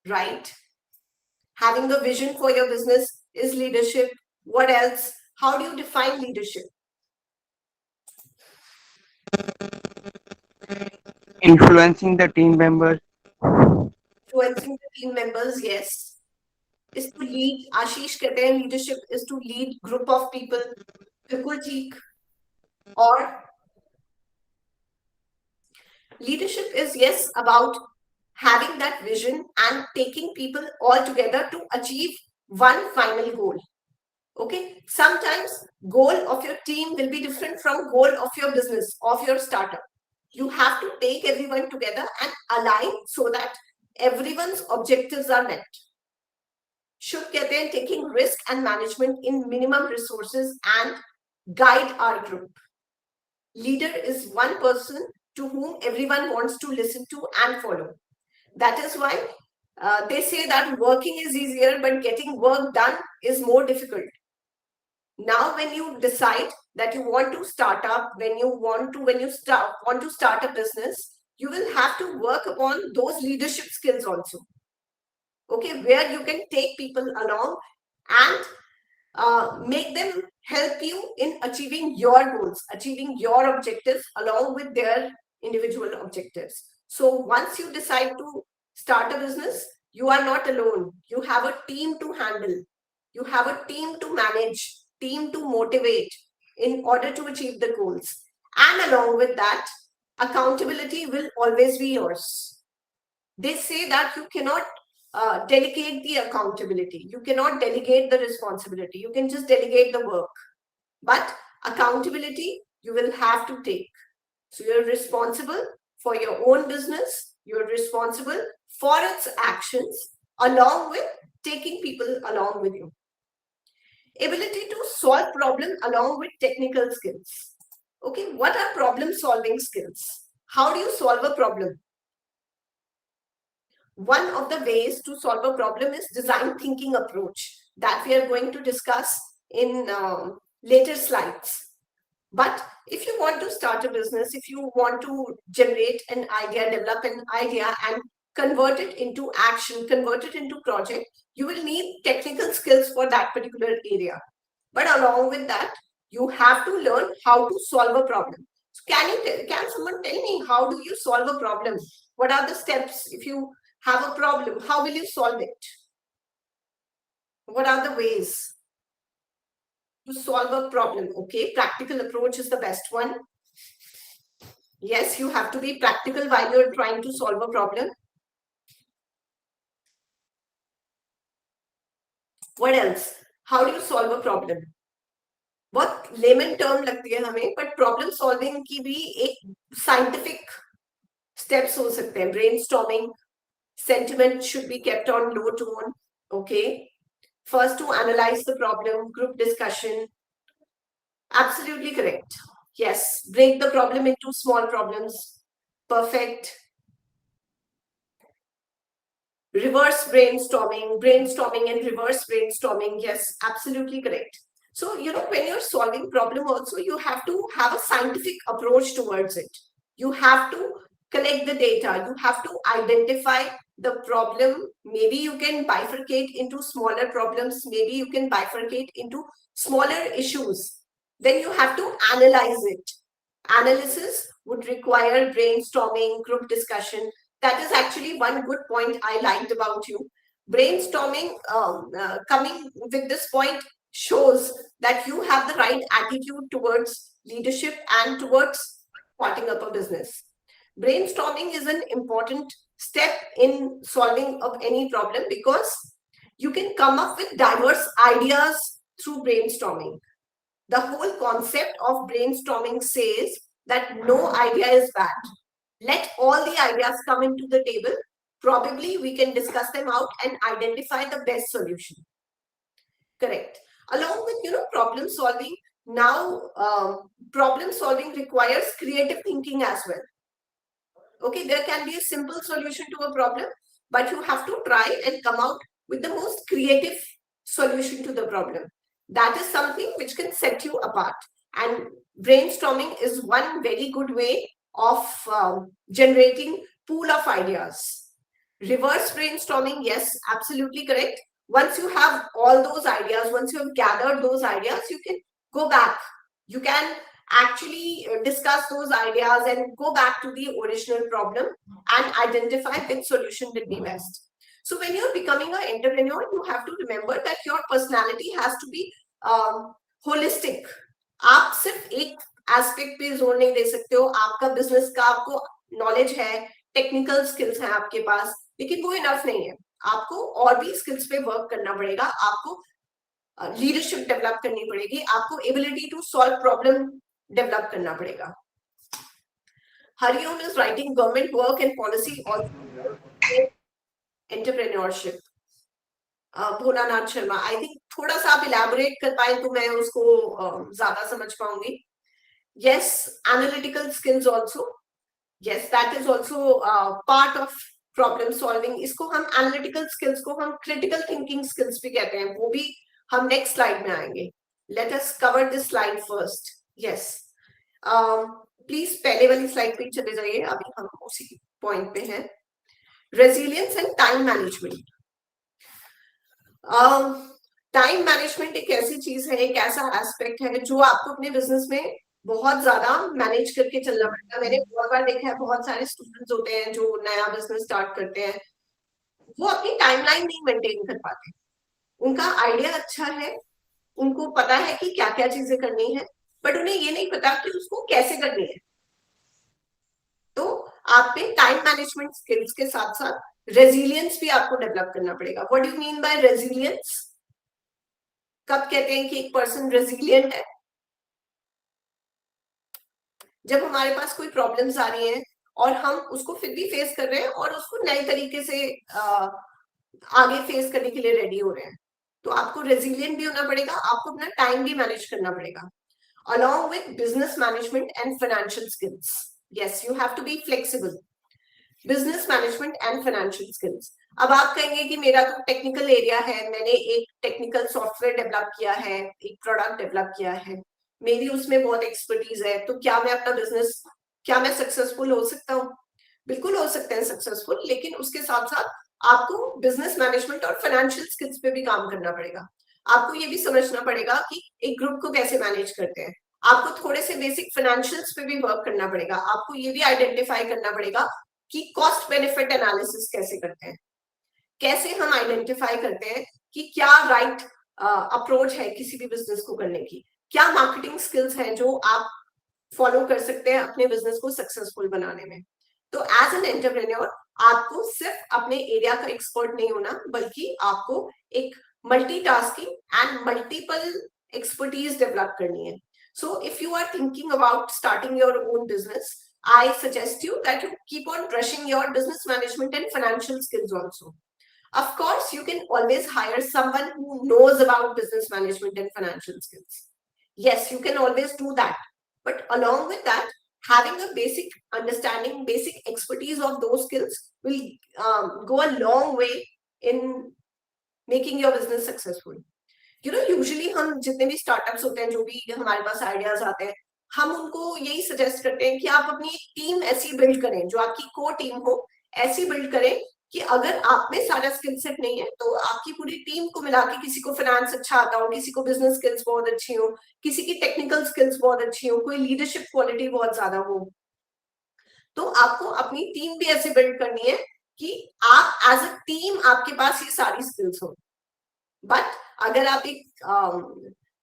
right? Having the vision for your business is leadership. What else? How do you define leadership? Influencing the team members. Influencing the team members, yes. Is to lead. आशीष कहते हैं leadership is to lead group of people. बिल्कुल ठीक. और leadership is yes about having that vision and taking people all together to achieve one final goal. Okay, sometimes goal of your team will be different from goal of your business, of your startup. You have to take everyone together and align so that everyone's objectives are met. Should कहते हैं taking risk and management in minimum resources and guide our group. Leader is one person to whom everyone wants to listen to and follow. That is why they say that working is easier, but getting work done is more difficult. Now, when you decide that you want to start up, when you want to start a business, you will have to work upon those leadership skills also. Okay, where you can take people along and make them help you in achieving your goals, achieving your objectives along with their individual objectives. So once you decide to start a business, you are not alone. You have a team to handle. You have a team to manage, team to motivate in order to achieve the goals. And along with that, accountability will always be yours. They say that you cannot delegate the accountability. You cannot delegate the responsibility. You can just delegate the work. But accountability, you will have to take. So you're responsible for your own business. You're responsible for its actions along with taking people along with you. Ability to solve problems along with technical skills. Okay, what are problem solving skills? How do you solve a problem? One of the ways to solve a problem is design thinking approach that we are going to discuss in later slides. But if you want to start a business, if you want to generate an idea, develop an idea and convert it into action, convert it into project, you will need technical skills for that particular area. But along with that, you have to learn how to solve a problem. So can someone tell me, how do you solve a problem? What are the steps? If you have a problem, how will you solve it? What are the ways to solve a problem? Okay, practical approach is the best one. Yes, you have to be practical while you're trying to solve a problem. What else? How do you solve a problem? बहुत लेमन टर्म लगती है हमें, but प्रॉब्लम सॉल्विंग की भी एक साइंटिफिक स्टेप्स हो सकते हैं. Brainstorming, sentiment should be kept on low tone. Okay, first to analyze the problem, group discussion. Absolutely correct. Yes, break the problem into small problems. Perfect. Reverse brainstorming, brainstorming and reverse brainstorming. Yes, absolutely correct. So, you know, when you're solving problem also, you have to have a scientific approach towards it. You have to collect the data. You have to identify the problem. Maybe you can bifurcate into smaller problems. Maybe you can bifurcate into smaller issues. Then you have to analyze it. Analysis would require brainstorming, group discussion. That is actually one good point I liked about you. Brainstorming, coming with this point, shows that you have the right attitude towards leadership and towards starting up a business. Brainstorming is an important step in solving of any problem because you can come up with diverse ideas through brainstorming. The whole concept of brainstorming says that no idea is bad. Let all the ideas come into the table. Probably we can discuss them out and identify the best solution. Correct. Along with, you know, problem solving, now problem solving requires creative thinking as well. Okay, there can be a simple solution to a problem, but you have to try and come out with the most creative solution to the problem. That is something which can set you apart. And brainstorming is one very good way of generating pool of ideas. Reverse brainstorming, yes, absolutely correct. Once you have all those ideas, once you have gathered those ideas, you can go back. You can actually discuss those ideas and go back to the original problem and identify which solution will be best. So when you're becoming an entrepreneur, you have to remember that your personality has to be holistic. आप सिर्फ एक एस्पेक्ट पे जोर नहीं दे सकते हो. आपका बिजनेस का आपको नॉलेज है, टेक्निकल स्किल्स हैं आपके पास, लेकिन वो इनफ नहीं है. आपको और भी स्किल्स पे वर्क करना पड़ेगा. आपको लीडरशिप डेवलप करनी पड़ेगी, आपको ability to solve problem develop करना पड़ेगा. Hariom is writing government work and policy on entrepreneurship. Bholanath Sharma, I think थोड़ा सा आप इलैबोरेट कर पाए तो मैं उसको ज्यादा समझ पाऊंगी. Yes, analytical skills also. Yes, that is also part of problem solving. इसको हम analytical skills को हम critical thinking skills भी कहते हैं, वो भी हम next slide में आएंगे. Let us cover this slide first. Yes. Please पहले वाली slide पे चले जाइए, अभी हम उसी point पे हैं. Resilience and time management. Time management एक ऐसी चीज है, एक ऐसा एस्पेक्ट है जो आपको अपने बिजनेस में बहुत ज्यादा मैनेज करके चलना पड़ता है. मैंने बहुत बार देखा है, बहुत सारे स्टूडेंट्स होते हैं जो नया बिजनेस स्टार्ट करते हैं, वो अपनी टाइमलाइन नहीं मेंटेन कर पाते. उनका आइडिया अच्छा है, उनको पता है कि क्या क्या चीजें करनी है, बट उन्हें ये नहीं पता कि उसको कैसे करनी है. तो आप पे टाइम मैनेजमेंट स्किल्स के साथ साथ रेजिलियंस भी आपको डेवलप करना पड़ेगा. What do you mean bye resilience? कब कहते हैं कि एक पर्सन रेजिलियंट है? जब हमारे पास कोई प्रॉब्लम्स आ रही हैं और हम उसको फिर भी फेस कर रहे हैं और उसको नए तरीके से आगे फेस करने के लिए रेडी हो रहे हैं, तो आपको रेजिलियंट भी होना पड़ेगा, आपको अपना टाइम भी मैनेज करना पड़ेगा. along with business management and financial skills. Yes, you have to be flexible. Business management and financial skills. अब आप कहेंगे कि मेरा तो टेक्निकल एरिया है, मैंने एक टेक्निकल सॉफ्टवेयर डेवलप किया है, एक प्रोडक्ट डेवलप किया है, मेरी उसमें बहुत एक्सपर्टीज है, तो क्या मैं अपना बिजनेस, क्या मैं सक्सेसफुल हो सकता हूँ? बिल्कुल हो सकते हैं सक्सेसफुल, लेकिन उसके साथ साथ आपको बिजनेस मैनेजमेंट और फाइनेंशियल स्किल्स पे भी काम करना पड़ेगा. आपको ये भी समझना पड़ेगा कि एक ग्रुप को कैसे मैनेज करते हैं. आपको थोड़े से बेसिक फाइनेंशियल्स पे भी वर्क करना पड़ेगा. आपको ये भी आइडेंटिफाई करना पड़ेगा कि कॉस्ट बेनिफिट एनालिसिस कैसे करते हैं, कैसे हम आइडेंटिफाई करते हैं कि क्या राइट अप्रोच है किसी भी बिजनेस को करने की, क्या मार्केटिंग स्किल्स हैं जो आप फॉलो कर सकते हैं अपने बिजनेस को सक्सेसफुल बनाने में. तो एज एन एंटरप्रेन्योर आपको सिर्फ अपने एरिया का एक्सपर्ट नहीं होना, बल्कि आपको एक multitasking and multiple expertise develop करनी है. So if you are thinking about starting your own business, I suggest you that you keep on brushing your business management and financial skills also. Of course, you can always hire someone who knows about business management and financial skills. Yes, you can always do that. But along with that, having a basic understanding, basic expertise of those skills will go a long way in making your business successful. You know, usually हम जितने भी स्टार्टअप्स होते हैं, जो भी हमारे पास आइडियाज आते हैं, हम उनको यही सजेस्ट करते हैं कि आप अपनी एक टीम ऐसी बिल्ड करें, जो आपकी को टीम हो, ऐसी बिल्ड करें कि अगर आप में सारा स्किल सेट नहीं है तो आपकी पूरी टीम को मिला के, किसी को फाइनेंस अच्छा आता हो, किसी को बिजनेस स्किल्स बहुत अच्छी हो, किसी की टेक्निकल स्किल्स बहुत अच्छी हो, कोई लीडरशिप क्वालिटी बहुत ज्यादा हो, तो आपको अपनी टीम भी ऐसे बिल्ड करनी है कि आप एज अ टीम आपके पास ये सारी स्किल्स हो. बट अगर आप एक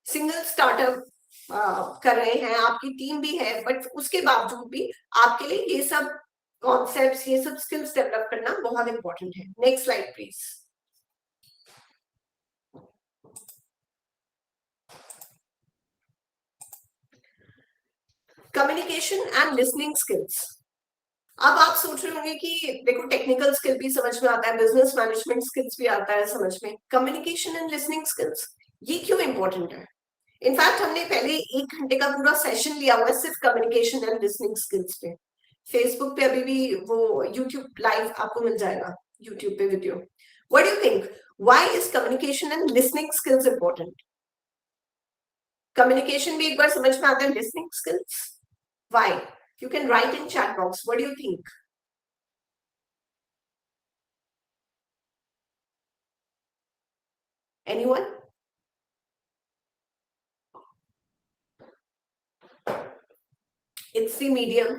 सिंगल स्टार्टअप कर रहे हैं, आपकी टीम भी है, बट उसके बावजूद भी आपके लिए ये सब कॉन्सेप्ट्स, ये सब स्किल्स डेवलप करना बहुत इंपॉर्टेंट है. Next slide please. Communication and listening skills. अब आप सोच रहे होंगे कि देखो टेक्निकल स्किल भी समझ में आता है, बिजनेस मैनेजमेंट स्किल्स भी आता है समझ में, कम्युनिकेशन एंड लिसनिंग स्किल्स ये क्यों इंपॉर्टेंट है? इनफैक्ट हमने पहले 1 घंटे का पूरा सेशन लिया हुआ है सिर्फ कम्युनिकेशन एंड लिसनिंग स्किल्स पे. फेसबुक पे अभी भी वो यूट्यूब लाइव आपको मिल जाएगा, यूट्यूब पे video. What do you think, why is communication and listening skills important? Communication भी एक बार समझ में आता है, listening skills, why? You can write in chat box. What do you think? Anyone? It's the medium.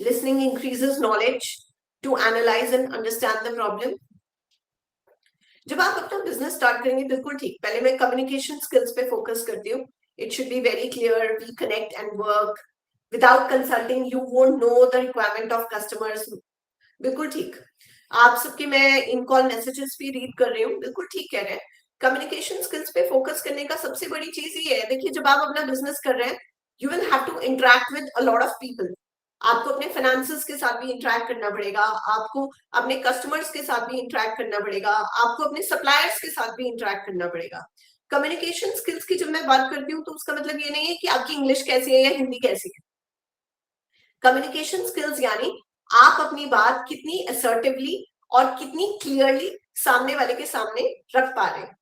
Listening increases knowledge to analyze and understand the problem. जब आप अपना बिजनेस स्टार्ट करेंगे, बिल्कुल ठीक, पहले मैं कम्युनिकेशन स्किल्स पे फोकस करती हूँ. It should be very clear, we connect and work without consulting, you won't know the requirement of customers. बिल्कुल ठीक. आप सबके मैं इन कॉल मैसेजेस भी रीड कर रही हूँ, बिल्कुल ठीक कह रहे हैं. कम्युनिकेशन स्किल्स पे फोकस करने का सबसे बड़ी चीज ये है, देखिए जब आप अपना बिजनेस कर रहे हैं, you will have to interact with a lot of people. आपको अपने फाइनेंसेस के साथ भी इंटरेक्ट करना पड़ेगा, आपको अपने कस्टमर्स के साथ भी इंटरेक्ट करना पड़ेगा, आपको अपने सप्लायर्स के साथ भी इंटरेक्ट करना पड़ेगा। कम्युनिकेशन स्किल्स की जब मैं बात करती हूँ तो उसका मतलब ये नहीं है कि आपकी इंग्लिश कैसी है या हिंदी कैसी है। कम्युनिकेशन स्किल्स यानी आप अपनी बात कितनी असर्टिवली और कितनी क्लियरली सामने वाले के सामने रख पा रहे हैं।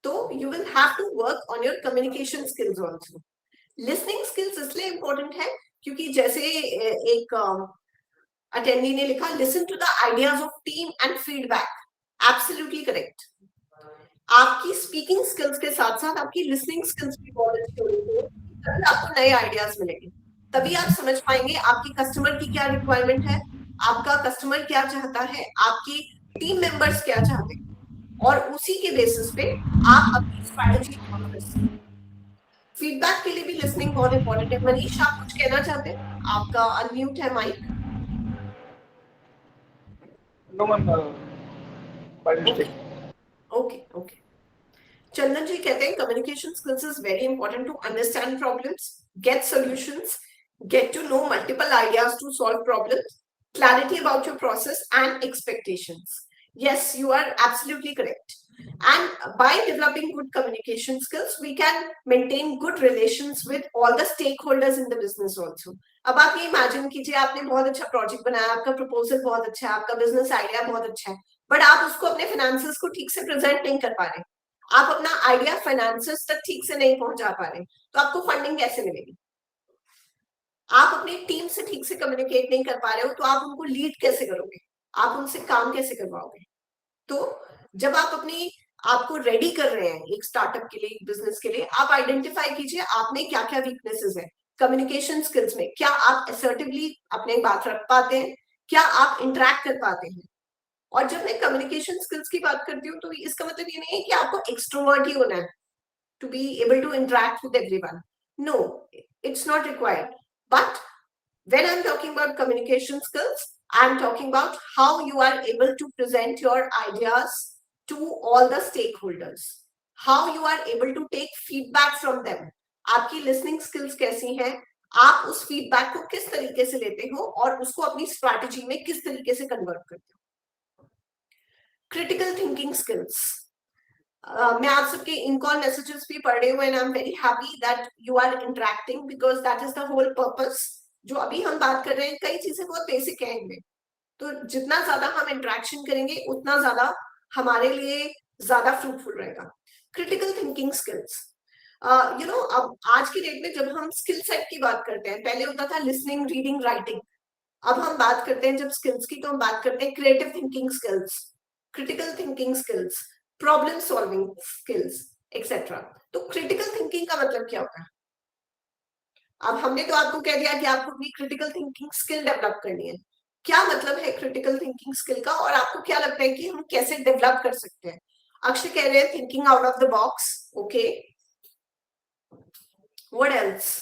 तो you will have to work on your communication skills also. Listening skills इसलिए इंपॉर्टेंट है क्योंकि जैसे एक अटेंडी ने लिखा, listen to the ideas of team and feedback. Absolutely correct. आपकी स्पीकिंग स्किल्स के साथ साथ आपकी लिसनिंग स्किल्स भी बहुत अच्छी होनी चाहिए, तभी आपको नए आइडियाज मिलेंगे, तभी आप समझ पाएंगे आपकी कस्टमर की क्या रिक्वायरमेंट है, आपका कस्टमर क्या चाहता है, आपकी टीम मेंबर्स क्या चाहते हैं, और उसी के बेसिस पे आप अपनी स्ट्रैटेजी फॉलो कर सकते हैं। फीडबैक के लिए भी लिसनिंग बहुत इंपॉर्टेंट है। मनीष, आप कुछ कहना चाहते हैं? आपका अनम्यूट है mic. No one. By mistake. Okay okay. Chandan ji कहते हैं communication skills is very important to understand problems, get solutions, get to know multiple ideas to solve problems, clarity about your process and expectations. Yes, you are absolutely correct. And by developing good communication skills, we can maintain good relations with all the stakeholders in the business also. अब आप ये इमेजिन कीजिए, आपने बहुत अच्छा प्रोजेक्ट बनाया, आपका प्रपोजल बहुत अच्छा है, आपका बिजनेस आइडिया बहुत अच्छा है, बट आप उसको अपने फाइनेंसेस को ठीक से प्रेजेंट नहीं कर पा रहे, आप अपना आइडिया फाइनेंसेस तक ठीक से नहीं पहुंचा पा रहे, तो आपको फंडिंग कैसे मिलेगी? आप अपनी टीम से ठीक से कम्युनिकेट नहीं कर पा रहे हो, तो आप उनको लीड कैसे करोगे, आप उनसे काम कैसे करवाओगे? तो जब आप अपनी आपको रेडी कर रहे हैं एक स्टार्टअप के लिए, बिजनेस के लिए, आप आइडेंटिफाई कीजिए आप में क्या क्या वीकनेसेस है कम्युनिकेशन स्किल्स में। क्या आप असर्टिवली अपनी बात रख पाते हैं, क्या आप इंटरेक्ट कर पाते हैं? और जब मैं कम्युनिकेशन स्किल्स की बात करती हूँ तो इसका मतलब ये नहीं है कि आपको एक्सट्रोवर्ट ही होना है to be able to interact with everyone. No, it's not required. But when I'm talking about communication skills, I'm talking about how you are able to present your ideas to all the stakeholders, how you are able to take feedback from them. आपकी listening skills कैसी हैं, आप उस feedback को किस तरीके से लेते हो और उसको अपनी strategy में किस तरीके से convert करते हो। Critical thinking skills. मैं आप सबके इनकॉल मैसेजेस भी पढ़ रही हूँ and I am very happy that you are interacting because that is the whole purpose. जो अभी हम बात कर रहे हैं, कई चीजें बहुत बेसिक हैं इनमें, तो जितना ज्यादा हम इंटरेक्शन करेंगे उतना ज्यादा हमारे लिए ज्यादा फ्रूटफुल रहेगा। Critical thinking skills, you know, अब आज की डेट में जब हम स्किल सेट की बात करते हैं, पहले होता था लिसनिंग, रीडिंग, राइटिंग, अब हम बात करते हैं जब स्किल्स की, तो हम बात करते हैं creative thinking skills, critical thinking skills, problem solving skills etcetera. तो क्रिटिकल थिंकिंग का मतलब क्या होता है? अब हमने तो आपको कह दिया कि आपको अपनी क्रिटिकल थिंकिंग स्किल डेवलप करनी है। क्या मतलब है क्रिटिकल थिंकिंग स्किल का, और आपको क्या लगता है कि हम कैसे डेवलप कर सकते हैं? अक्षय कह रहे हैं thinking out of the box. Okay, what else?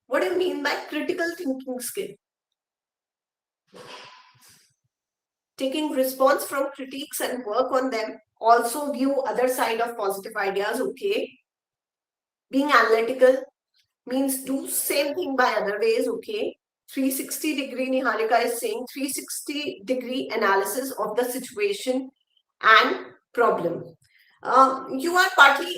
What do you mean bye critical thinking skill? Taking response from critiques and work on them, also view other side of positive ideas. Okay, being analytical means do same thing by other ways. Okay, 360 degree, Niharika is saying 360 degree analysis of the situation and problem. You are partly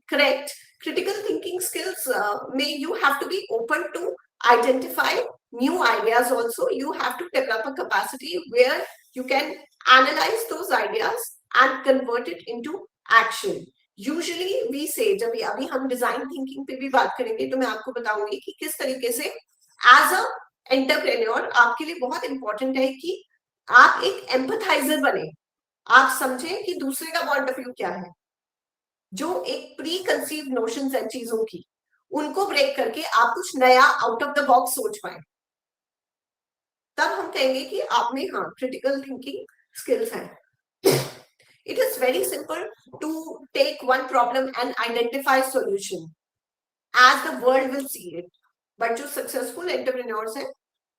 correct. Critical thinking skills, may you have to be open to identify new ideas. Also you have to develop a capacity where you can analyze those ideas and convert it into action. Usually we say, जब अभी हम डिजाइन थिंकिंग पे भी बात करेंगे तो मैं आपको बताऊंगी कि किस तरीके से एज अ एंटरप्रेन्योर आपके लिए बहुत इंपॉर्टेंट है कि आप एक एम्पथाइजर बने, आप समझें कि दूसरे का पॉइंट ऑफ व्यू क्या है, जो एक प्री कंसीव नोशंस है चीजों की, उनको ब्रेक करके आप कुछ नया आउट ऑफ द बॉक्स सोच पाए, तब हम कहेंगे कि आप में हाँ क्रिटिकल थिंकिंग स्किल्स है। It is very simple to take one problem and identify solution as the world will see it. But जो successful entrepreneurs हैं,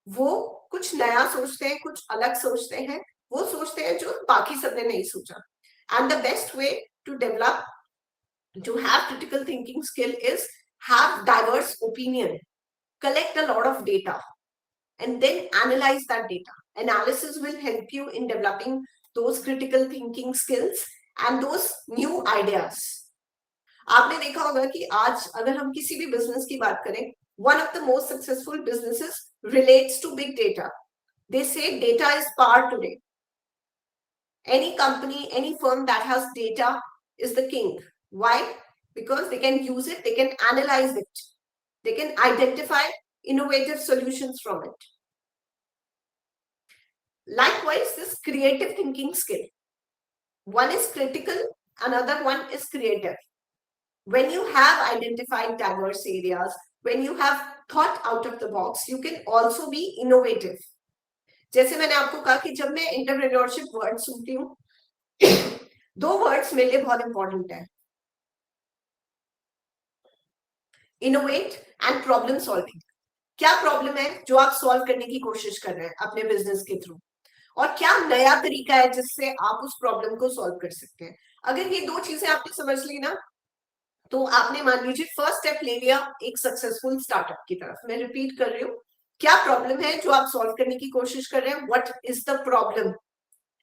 वो कुछ नया सोचते हैं, कुछ अलग सोचते हैं, वो सोचते हैं जो बाकी सबने नहीं सोचा। And the best way to develop, to have critical thinking skill is have diverse opinion, collect a lot of data, and then analyze that data. Analysis will help you in developing those critical thinking skills and those new ideas. आपने देखा होगा कि आज अगर हम किसी भी बिजनेस की बात करें, one of the most successful businesses relates to big data. They say data is power today. Any company, any firm that has data is the king. Why? Because they can use it, they can analyze it, they can identify innovative solutions from it. Likewise, this creative thinking skill. One is critical, another one is creative. When you have identified diverse areas, when you have thought out of the box, you can also be innovative. जैसे मैंने आपको कहा कि जब मैं एंटरप्रेन्योरशिप वर्ड सुनती हूँ, दो वर्ड्स मेरे लिए बहुत इंपॉर्टेंट है, इनोवेट एंड प्रॉब्लम सॉल्विंग. क्या प्रॉब्लम है जो आप सॉल्व करने की कोशिश कर रहे हैं अपने बिजनेस के थ्रू, और क्या नया तरीका है जिससे आप उस प्रॉब्लम को सॉल्व कर सकते हैं. अगर ये दो चीजें आपने समझ ली ना, तो आपने मान लीजिए फर्स्ट स्टेप ले लिया एक सक्सेसफुल स्टार्टअप की तरफ. मैं रिपीट कर रही हूँ, क्या प्रॉब्लम है जो आप सॉल्व करने की कोशिश कर रहे हैं, what is the problem,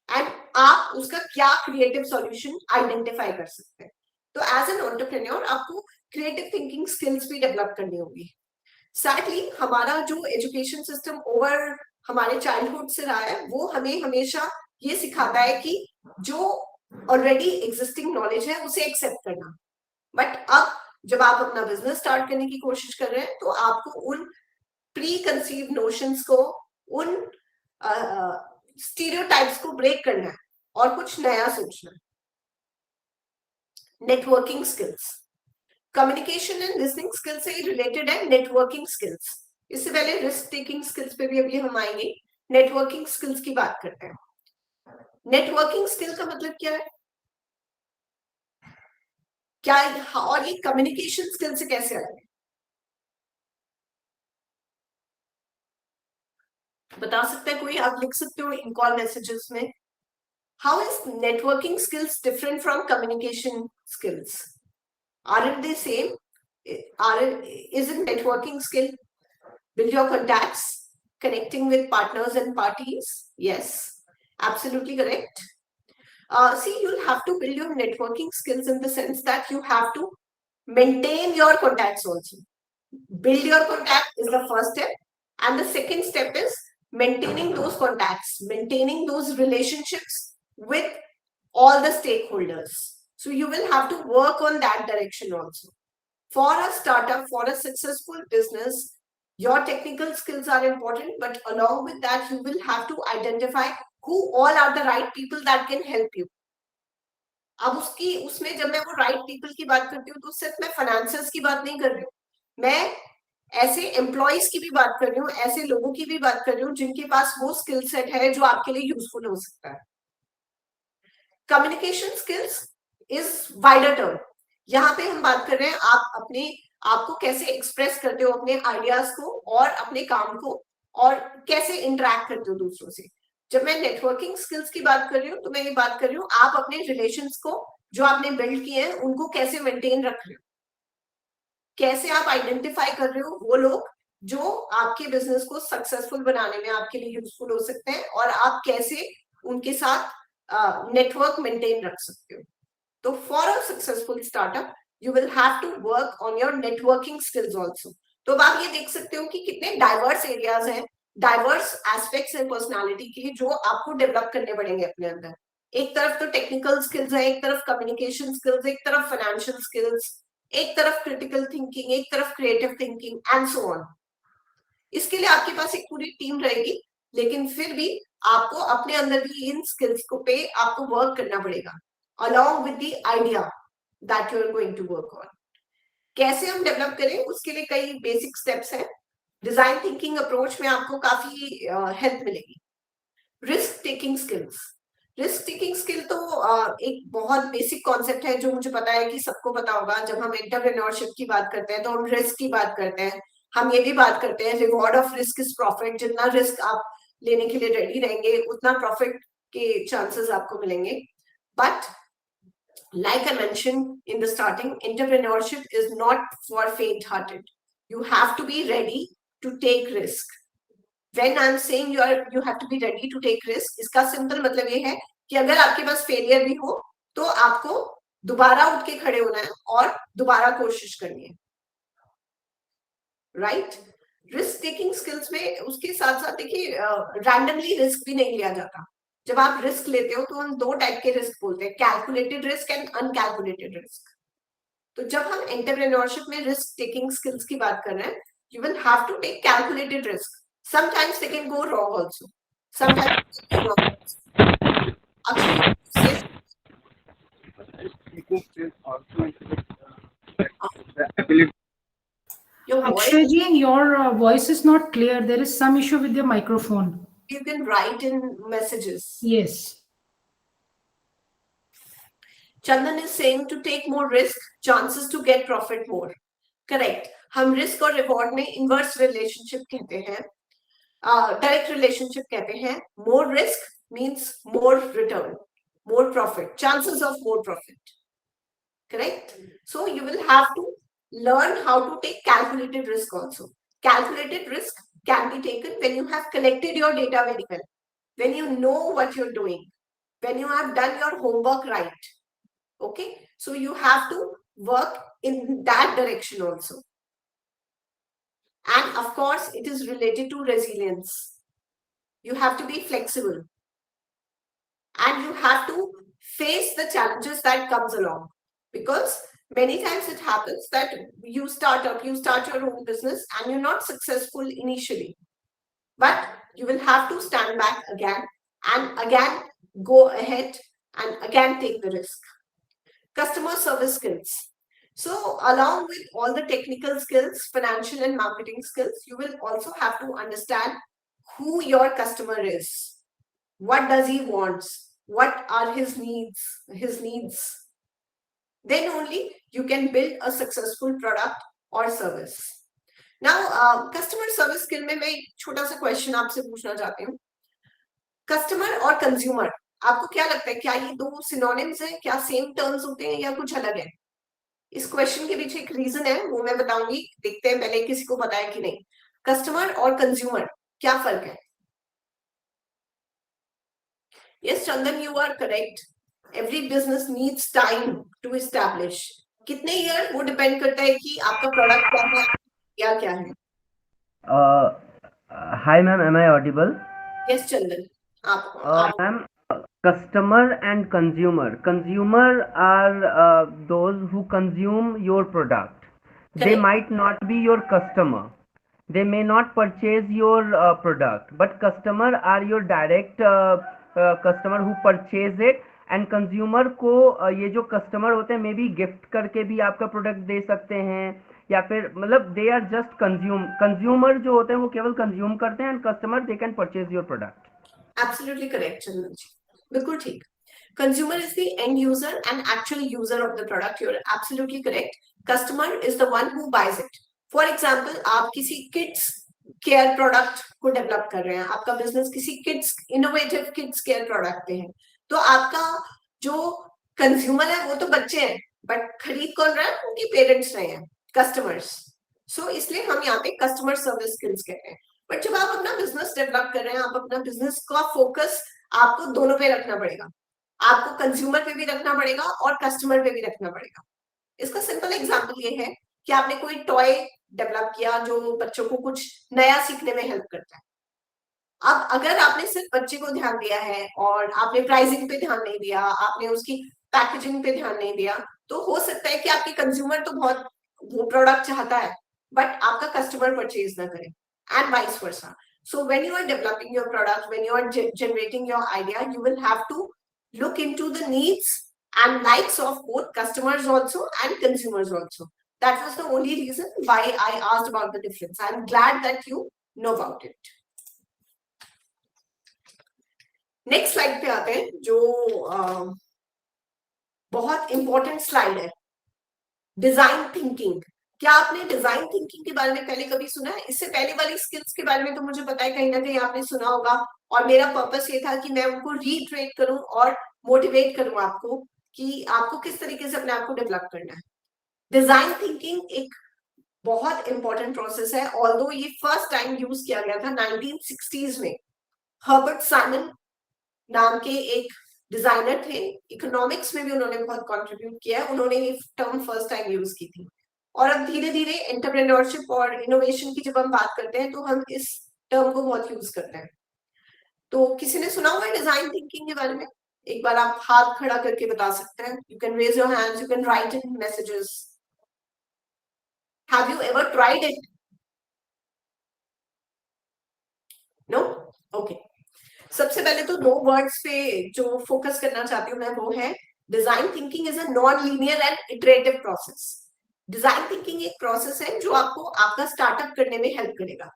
and आप उसका क्या क्रिएटिव सॉल्यूशन आइडेंटिफाई कर सकते हैं. तो एज एन एंटरप्रेन्योर आपको क्रिएटिव थिंकिंग स्किल्स भी डेवलप करनी होगी. सैडली हमारा जो एजुकेशन सिस्टम ओवर हमारे चाइल्डहुड से रहा है, वो हमें हमेशा ये सिखाता है कि जो ऑलरेडी एग्जिस्टिंग नॉलेज है उसे एक्सेप्ट करना. बट अब जब आप अपना बिजनेस स्टार्ट करने की कोशिश कर रहे हैं, तो आपको उन प्री कंसीव नोशंस को, उन स्टीरियोटाइप्स को ब्रेक करना है और कुछ नया सोचना है. Networking skills, communication and listening skills से रिलेटेड है नेटवर्किंग स्किल्स. इससे पहले रिस्क टेकिंग स्किल्स पे भी अभी हम आएंगे. नेटवर्किंग स्किल्स की बात करते हैं. नेटवर्किंग स्किल का मतलब क्या है, क्या, और ये कम्युनिकेशन स्किल से कैसे अलग है, बता सकते हैं कोई? आप लिख सकते हो इन कॉल मैसेजेस में. How is networking skills different from communication skills? Aren't they same? Isn't networking skill build your contacts, connecting with partners and parties? Yes, absolutely correct. See, you'll have to build your networking skills in the sense that you have to maintain your contacts also. Build your contact is the first step, and the second step is maintaining those contacts, maintaining those relationships with all the stakeholders. So you will have to work on that direction also. For a startup, for a successful business, your technical skills are important, but along with that, you will have to identify who all are the right people that can help you. अब उसमें जब मैं वो right people की बात करती हूँ, तो सिर्फ मैं financiers की बात नहीं कर रही हूँ, मैं ऐसे employees की भी बात कर रही हूँ, ऐसे लोगों की भी बात कर रही हूँ जिनके पास वो skill set है जो आपके लिए useful हो सकता है. Communication skills is wider term. यहाँ पे हम बात कर रहे हैं आप को कैसे एक्सप्रेस करते हो अपने आइडियाज को और अपने काम को, और कैसे इंटरेक्ट करते हो दूसरों से. जब मैं नेटवर्किंग स्किल्स की बात कर रही हूँ, तो मैं ये बात कर रही हूँ आप अपने रिलेशंस को जो आपने बिल्ड किए हैं उनको कैसे मेंटेन रख रहे हो, कैसे आप आइडेंटिफाई कर रहे हो वो लोग जो आपके बिजनेस को सक्सेसफुल बनाने में आपके लिए यूजफुल हो सकते हैं, और आप कैसे उनके साथ नेटवर्क मेंटेन रख सकते हो. So for a successful startup, you will have to work on your networking skills also. तो अब आप ये देख सकते हो कि कितने डाइवर्स एरियाज हैं, डाइवर्स एस्पेक्ट्स हैं पर्सनालिटी के, जो आपको डेवलप करने पड़ेंगे अपने अंदर. एक तरफ तो टेक्निकल स्किल्स है, एक तरफ कम्युनिकेशन स्किल्स, एक तरफ फाइनेंशियल स्किल्स, एक तरफ क्रिटिकल थिंकिंग, एक तरफ creative thinking and so on. इसके लिए आपके पास एक पूरी टीम रहेगी, लेकिन फिर भी आपको अपने अंदर भी इन स्किल्स को पे आपको वर्क करना पड़ेगा along with the idea that you are going to work on. कैसे हम डेवलप करें, उसके लिए कई बेसिक स्टेप्स हैं. डिजाइन थिंकिंग अप्रोच में आपको काफी हेल्प मिलेगी. Risk taking skills, risk taking skill तो एक बहुत बेसिक कॉन्सेप्ट है जो मुझे पता है कि सबको पता होगा. जब हम एंटरप्रेन्योरशिप की बात करते हैं तो हम रिस्क की बात करते हैं, हम ये भी बात करते हैं reward of risk is profit. जितना रिस्क आप लेने के लिए रेडी रहेंगे उतना प्रॉफिट के चांसेस आपको मिलेंगे. But like I mentioned in the starting, entrepreneurship is not for faint-hearted. You have to be ready to take risk. When I'm saying you have to be ready to take risk, इसका simple मतलब ये है कि अगर आपके पास failure भी हो तो आपको दोबारा उठ के खड़े होना है और दोबारा कोशिश करनी है, right? रिस्क टेकिंग स्किल्स में उसके साथ साथ देखिए रैंडमली रिस्क भी नहीं लिया जाता. जब आप रिस्क लेते हो तो हम दो टाइप के रिस्क बोलते हैं, calculated risk and uncalculated risk. तो जब हम एंटरप्रेन्योरशिप में रिस्क टेकिंग स्किल्स की बात कर रहे हैं, you will have to take calculated risk. Sometimes they can go wrong also, sometimes Akshay, your voice is not clear. There is some issue with your microphone. You can write in messages. Yes. Chandan is saying to take more risk, chances to get profit more. Correct. हम risk और reward में inverse relationship कहते हैं, direct relationship कहते हैं. More risk means more return, more profit, chances of more profit. Correct. So you will have to learn how to take calculated risk also. Calculated risk can be taken when you have collected your data very well, when you know what you're doing, when you have done your homework right. Okay, so you have to work in that direction also. And of course, it is related to resilience. You have to be flexible and you have to face the challenges that comes along, because many times it happens that you start your own business and you're not successful initially, but you will have to stand back again and again go ahead and again take the risk. Customer service skills. So along with all the technical skills, financial and marketing skills, you will also have to understand who your customer is. What does he want? What are his needs? Then only you can build a successful product or service. Now, customer service skill में मैं एक छोटा सा क्वेश्चन आपसे पूछना चाहती हूँ. कस्टमर और कंज्यूमर, आपको क्या लगता है, क्या ये दो सिनोनिम्स हैं, क्या सेम टर्म्स होते हैं या कुछ अलग है? इस क्वेश्चन के पीछे एक रीजन है, वो मैं बताऊंगी. देखते हैं पहले किसी को पता है कि नहीं. कस्टमर और कंज्यूमर क्या फर्क है? Yes, Chandan, you are correct. Every business needs time to establish. कितने ईयर वो डिपेंड करता है कि आपका प्रोडक्ट क्या है या क्या है. Hi ma'am, am I audible? Yes, Chandan. आप Ma'am, customer and consumer. Consumer are those who consume your product. They Correct. might not be your customer. They may not purchase your product, but customer are your direct customer who purchase it. And consumer को ये जो कस्टमर होते हैं मे बी गिफ्ट करके भी आपका प्रोडक्ट दे सकते हैं, या फिर मतलब दे आर जस्ट कंज्यूमर जो होते हैं वो केवल कंज्यूम करते हैं, and customer they can purchase your product. Absolutely correct Chandan ji, बिल्कुल ठीक. Consumer is the end user and actual user of the product. You are absolutely correct. Customer is the one who buys it. For example, आप किसी किड्स केयर प्रोडक्ट को डेवलप कर रहे हैं, आपका बिजनेस किसी kids innovative kids care product पे है, तो आपका जो कंज्यूमर है वो तो बच्चे हैं, बट खरीद कौन रहा है? उनके पेरेंट्स रहे हैं, कस्टमर्स. सो इसलिए हम यहाँ पे कस्टमर सर्विस स्किल्स कहते हैं. बट जब आप अपना बिजनेस डेवलप कर रहे हैं, आप अपना बिजनेस का फोकस आपको दोनों पे रखना पड़ेगा. आपको कंज्यूमर पे भी रखना पड़ेगा और कस्टमर पे भी रखना पड़ेगा. इसका सिंपल एग्जाम्पल ये है कि आपने कोई टॉय डेवलप किया जो बच्चों को कुछ नया सीखने में हेल्प करता है. अब अगर आपने सिर्फ बच्चे को ध्यान दिया है और आपने प्राइसिंग पे ध्यान नहीं दिया, आपने उसकी पैकेजिंग पे ध्यान नहीं दिया, तो हो सकता है कि आपके कंज्यूमर तो बहुत वो प्रोडक्ट चाहता है, बट आपका कस्टमर परचेज ना करे, and vice versa. So when you are developing your product, when you are generating your idea, you will have to look into the needs and likes of both customers also and consumers also. That was the only reason why I asked about the difference. I'm glad that you know about it. Next slide पे आते हैं, जो बहुत इंपॉर्टेंट स्लाइड है, डिजाइन थिंकिंग. क्या आपने डिजाइन थिंकिंग के बारे में पहले कभी सुना है? इससे पहले वाली स्किल्स के बारे में तो मुझे पता है कहीं ना कहीं आपने सुना होगा, और मेरा पर्पस ये था कि मैं उनको रीट्रेट करूं और मोटिवेट करूं आपको कि आपको किस तरीके से अपने आप को डेवलप करना है। डिजाइन थिंकिंग एक बहुत इंपॉर्टेंट प्रोसेस है, ऑल्दो ये फर्स्ट टाइम यूज किया गया था 1960s में। हर्बर्ट साइमन नाम के एक डिजाइनर थे, इकोनॉमिक्स में भी उन्होंने बहुत कंट्रीब्यूट किया है, उन्होंने ये टर्म फर्स्ट टाइम यूज की थी। और अब धीरे धीरे एंटरप्रेन्योरशिप और इनोवेशन की जब हम बात करते हैं तो हम इस टर्म को बहुत यूज करते हैं। तो किसी ने सुना हुआ है डिजाइन थिंकिंग के बारे में? एक बार आप हाथ खड़ा करके बता सकते हैं। You can raise your hands, you can write in messages. Have you ever tried it? No? Okay. सबसे पहले तो 2 वर्ड्स पे जो फोकस करना चाहती हूँ मैं, वो है design thinking is a non linear and iterative process. Design thinking एक प्रोसेस है जो आपको आपका स्टार्टअप करने में हेल्प करेगा।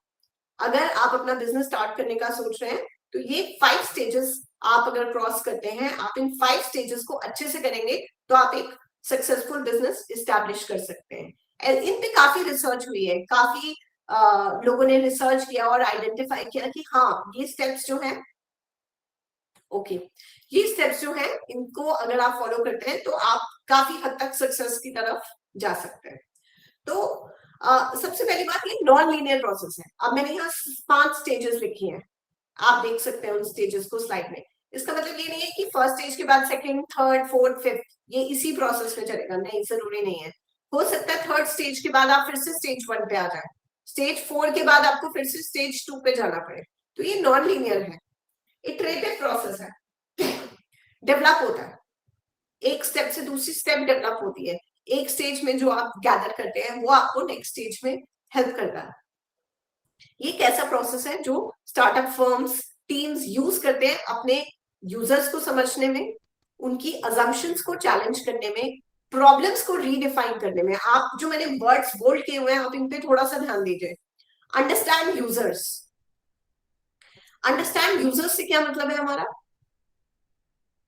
अगर आप अपना बिजनेस स्टार्ट करने का सोच रहे हैं तो ये 5 स्टेजेस आप अगर क्रॉस करते हैं, आप इन 5 स्टेजेस को अच्छे से करेंगे तो आप एक सक्सेसफुल बिजनेस इस्टेब्लिश कर सकते हैं। इन पे काफी रिसर्च हुई है, काफी लोगों ने रिसर्च किया और आइडेंटिफाई किया कि हाँ ये स्टेप्स जो हैं, ओके, ये स्टेप्स जो हैं इनको अगर आप फॉलो करते हैं तो आप काफी हद तक सक्सेस की तरफ जा सकते हैं। तो सबसे पहली बात, ये नॉन लीनियर प्रोसेस है। अब मैंने यहाँ 5 स्टेजेस लिखी हैं, आप देख सकते हैं उन स्टेजेस को स्लाइड में। इसका मतलब ये नहीं है कि फर्स्ट स्टेज के बाद सेकंड, थर्ड, फोर्थ, फिफ्थ ये इसी प्रोसेस में चलेगा, नहीं, जरूरी नहीं है। हो सकता है थर्ड स्टेज के बाद आप फिर से स्टेज 1 पे आ जाए, स्टेज 4 के बाद आपको फिर से स्टेज 2 पे जाना पड़े। तो ये नॉन लीनियर है, इटरेटिव प्रोसेस है, डेवलप होता है, एक स्टेप से दूसरी स्टेप डेवलप होती है। एक स्टेज में जो आप गैदर करते हैं वो आपको नेक्स्ट स्टेज में हेल्प करता है। ये एक ऐसा प्रोसेस है जो स्टार्टअप फर्म्स, टीम्स यूज करते हैं अपने यूजर्स को समझने में, उनकी अजम्पशंस को चैलेंज करने में, प्रॉब्लम्स को रीडिफाइन करने में। आप जो मैंने वर्ड्स बोल्ड किए हुए हैं, आप इन पे थोड़ा सा ध्यान दीजिए। Understand users. अंडरस्टैंड यूजर्स से क्या मतलब है हमारा?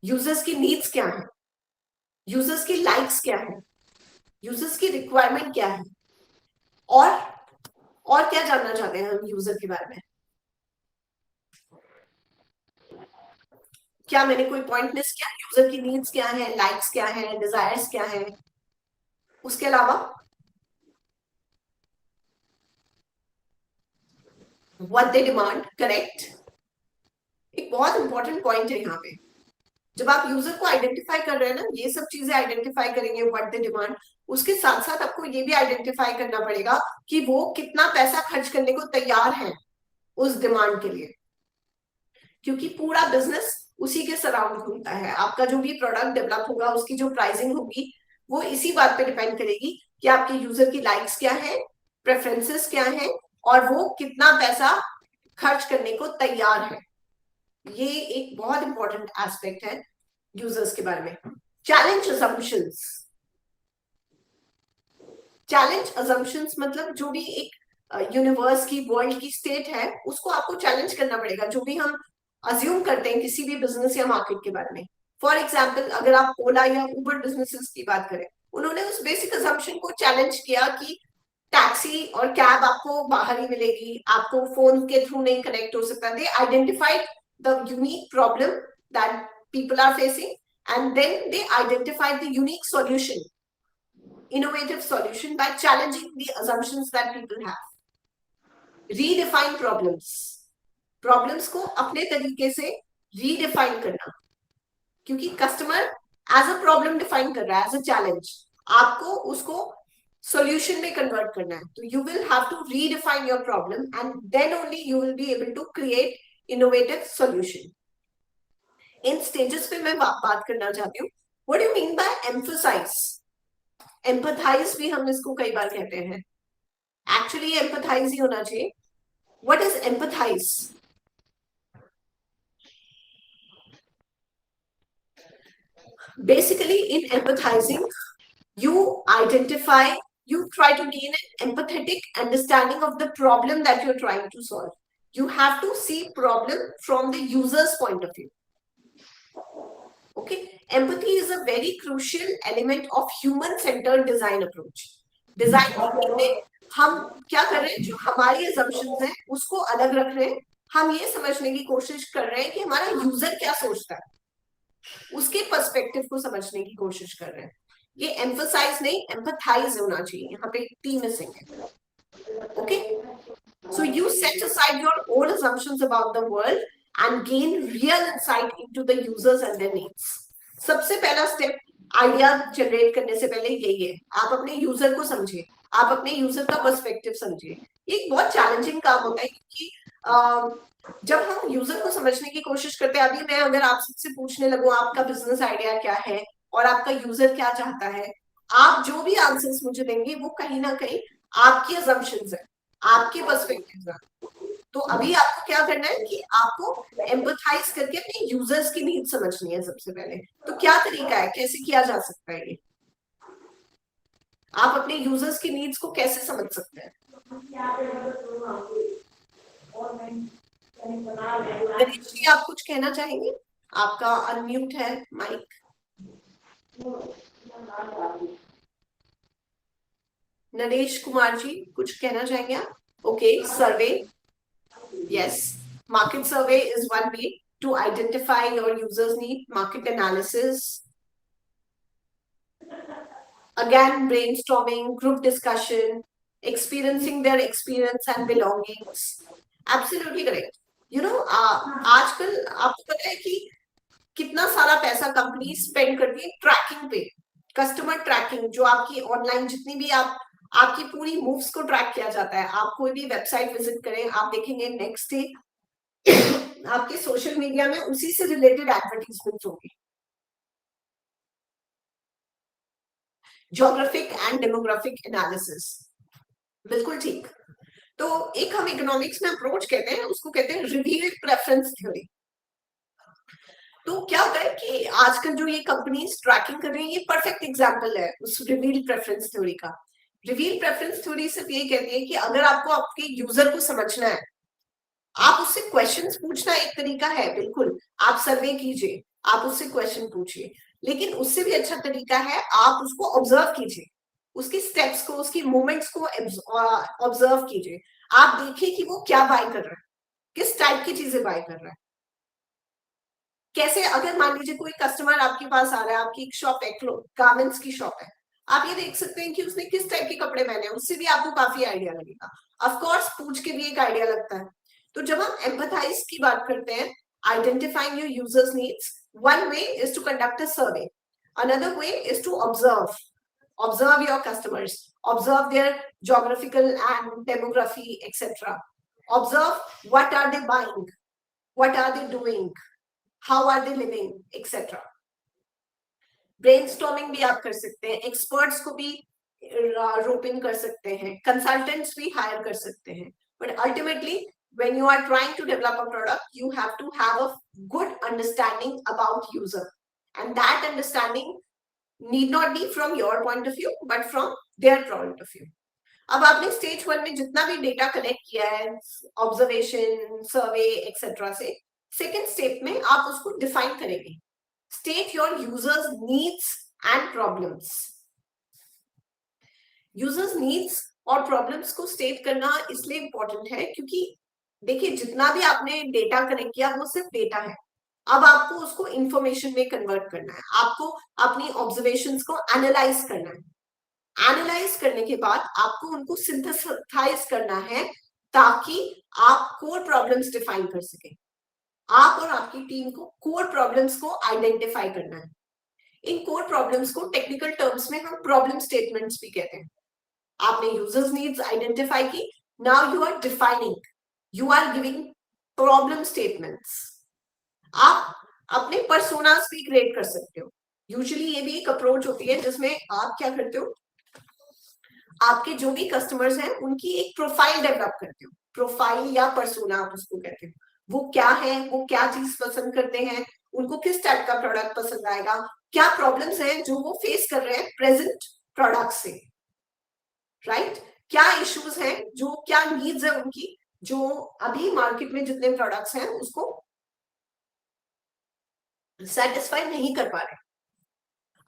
यूजर्स की नीड्स क्या है, यूजर्स की लाइक्स क्या है, यूजर्स की रिक्वायरमेंट क्या है, और क्या जानना चाहते हैं हम यूजर के बारे में? क्या मैंने कोई पॉइंट मिस किया? यूजर की नीड्स क्या है, लाइक्स क्या है, डिजायर्स क्या है? उसके अलावा व्हाट दे डिमांड, करेक्ट। एक बहुत इंपॉर्टेंट पॉइंट है यहाँ पे। जब आप यूजर को आइडेंटिफाई कर रहे हैं ना, ये सब चीजें आइडेंटिफाई करेंगे, व्हाट दे डिमांड, उसके साथ साथ आपको ये भी आइडेंटिफाई करना पड़ेगा कि वो कितना पैसा खर्च करने को तैयार है उस डिमांड के लिए, क्योंकि पूरा बिजनेस उसी के सराउंड घूमता है। आपका जो भी प्रोडक्ट डेवलप होगा, उसकी जो प्राइसिंग होगी, वो इसी बात पे डिपेंड करेगी कि आपके यूजर की लाइक्स क्या है, प्रेफरेंसेस क्या है, और वो कितना पैसा खर्च करने को तैयार है। ये एक बहुत इंपॉर्टेंट एस्पेक्ट है यूजर्स के बारे में। Challenge assumptions. चैलेंज असम्पशंस मतलब जो भी एक यूनिवर्स की, वर्ल्ड की स्टेट है, उसको आपको चैलेंज करना पड़ेगा। जो भी हम अज्यूम करते हैं किसी भी बिजनेस या मार्केट के बारे में, फॉर एग्जाम्पल अगर आप ओला या उबर बिजनेसेस की बात करें, उन्होंने उस बेसिक असम्पशन को चैलेंज किया कि टैक्सी और कैब आपको बाहर ही मिलेगी, आपको फोन के थ्रू नहीं कनेक्ट हो सकता। दे identified the unique problem that people are facing, and then they identified the unique solution, innovative solution, by challenging the assumptions that people have. Redefine problems को अपने तरीके से redefine करना, क्योंकि customer as a problem define कर रहा है, एज अ चैलेंज, आपको उसको solution में कन्वर्ट करना है। तो you will have to redefine your problem, and then only you will be able to create innovative solution. इन स्टेजेस पे मैं बात करना चाहती हूँ। What do you mean by emphasize? Empathize भी हम इसको कई बार कहते हैं, एक्चुअली एम्पथाइज ही होना चाहिए। What is empathize? Basically in empathizing you try to gain an empathetic understanding of the problem that you're trying to solve. You have to see problem from the user's point of view. Okay, empathy is a very crucial element of human-centered design approach. Design में हम क्या कर रहे हैं? जो हमारी assumptions हैं उसको अलग रख रहे हैं। हम ये समझने की कोशिश कर रहे हैं कि हमारा यूजर क्या सोचता है। उसके पर्सपेक्टिव को समझने की कोशिश कर रहे हैं। ये एम्फसाइज नहीं, एम्पथाइज होना चाहिए, यहाँ पे टी मिसिंग है। Okay, so you set aside your own assumptions about the world and gain real insight into the users and their needs. सबसे पहला स्टेप आइडिया जनरेट करने से पहले यही है, आप अपने यूजर को समझिए, आप अपने यूजर का पर्सपेक्टिव समझिए। ये एक बहुत चैलेंजिंग काम होता है, क्योंकि जब हम यूजर को समझने की कोशिश करते हैं, अभी मैं अगर आप सबसे पूछने लगूं आपका बिजनेस आइडिया क्या है और आपका यूजर क्या चाहता है, आप जो भी आंसर्स मुझे देंगे वो कहीं ना कहीं आपकी assumptions है, आपके पर्सपेक्टिव है। तो अभी आपको क्या करना है कि आपको एम्पथाइज करके अपने यूजर्स की नीड समझनी है सबसे पहले। तो क्या तरीका है, कैसे किया जा सकता है ये? आप अपने यूजर्स की नीड्स को कैसे समझ सकते हैं? गणेश जी, आप कुछ कहना चाहेंगे? आपका अनम्यूट है माइक। नरेश कुमार जी, कुछ कहना चाहेंगे आप? Okay, survey. Yes, market survey is one way to identify your users' need. Market analysis. Again, brainstorming, group discussion, experiencing their experience and belongings. Absolutely correct. You know, आजकल आपको पता है कि कितना सारा पैसा कंपनी स्पेंड करती है ट्रैकिंग पे, कस्टमर ट्रैकिंग, जो आपकी ऑनलाइन जितनी भी आपकी पूरी मूव्स को ट्रैक किया जाता है। आप कोई भी वेबसाइट विजिट करें, आप देखेंगे नेक्स्ट डे आपके सोशल मीडिया में उसी से रिलेटेड एडवर्टीजमेंट होगी। ज्योग्राफिक एंड डेमोग्राफिक एनालिसिस, बिल्कुल ठीक। तो एक हम इकोनॉमिक्स में अप्रोच कहते हैं, उसको कहते हैं रिवील्ड प्रेफरेंस थ्योरी। तो क्या होता है कि आजकल जो ये कंपनीज ट्रैकिंग कर रही है, ये परफेक्ट एग्जांपल है उस रिवील्ड प्रेफरेंस थ्योरी का। रिवील्ड प्रेफरेंस थ्योरी सिर्फ ये कहती है कि अगर आपको आपके यूजर को समझना है, आप उससे क्वेश्चंस पूछना एक तरीका है, बिल्कुल आप सर्वे कीजिए, आप उससे क्वेश्चन पूछिए, लेकिन उससे भी अच्छा तरीका है आप उसको ऑब्जर्व कीजिए, उसके स्टेप्स को, उसकी मूवमेंट्स को ऑब्जर्व कीजिए। आप देखिए कि वो क्या बाय कर रहा है, किस टाइप की चीजें बाय कर रहा है, कैसे। अगर मान लीजिए कोई कस्टमर आपके पास आ रहा है, आपकी एक शॉप है, गारमेंट्स की शॉप है, आप ये देख सकते हैं कि उसने किस टाइप के कपड़े पहने हैं, उससे भी आपको काफी आइडिया लगेगा। ऑफकोर्स पूछ के भी एक आइडिया लगता है। तो जब हम एम्पथाइज की बात करते हैं, identifying your users needs, one way is to conduct a survey, another way is to observe your customers, observe their geographical and demography, etc. Observe what are they buying, what are they doing, how are they living, etc. Brainstorming भी आप कर सकते हैं, एक्सपर्ट्स को भी रोप इन कर सकते हैं, कंसल्टेंट्स भी हायर कर सकते हैं, but ultimately when you are trying to develop a product, you have to have a good understanding about user, and that understanding need not be from your point of view but from their point of view. अब आपने स्टेज 1 में जितना भी डेटा कलेक्ट किया है, ऑब्जर्वेशन, सर्वे एक्सेट्रा से, सेकेंड स्टेप में आप उसको डिफाइन करेंगे। State your users needs and problems. Users needs और प्रॉब्लम्स को स्टेट करना इसलिए इंपॉर्टेंट है क्योंकि देखिए, जितना भी आपने डेटा कलेक्ट किया वो सिर्फ डेटा है। अब आपको उसको इंफॉर्मेशन में कन्वर्ट करना है, आपको अपनी ऑब्जर्वेशंस को एनालाइज करना है। एनालाइज करने के बाद आपको उनको सिंथेसाइज करना है ताकि आप कोर प्रॉब्लम्स डिफाइन कर सके। आप और आपकी टीम को कोर प्रॉब्लम्स को आइडेंटिफाई करना है। इन कोर प्रॉब्लम्स को टेक्निकल टर्म्स में हम प्रॉब्लम स्टेटमेंट्स भी कहते हैं। आपने यूजर्स नीड्स आइडेंटिफाई की, now you are defining, you are giving problem statements. आप अपने पर्सोनास भी क्रिएट कर सकते हो। यूजुअली ये भी एक अप्रोच होती है जिसमें आप क्या करते हो, आपके जो भी कस्टमर्स हैं उनकी एक प्रोफाइल डेवलप करते हो। प्रोफाइल या पर्सोना आप उसको कहते हो। वो क्या है, वो क्या चीज पसंद करते हैं, उनको किस टाइप का प्रोडक्ट पसंद आएगा, क्या प्रॉब्लम्स हैं जो वो फेस कर रहे हैं प्रेजेंट प्रोडक्ट से, राइट? क्या इश्यूज हैं, जो क्या नीड्स है उनकी, जो अभी मार्केट में जितने प्रोडक्ट्स हैं उसको सेटिस्फाई नहीं कर पा रहे।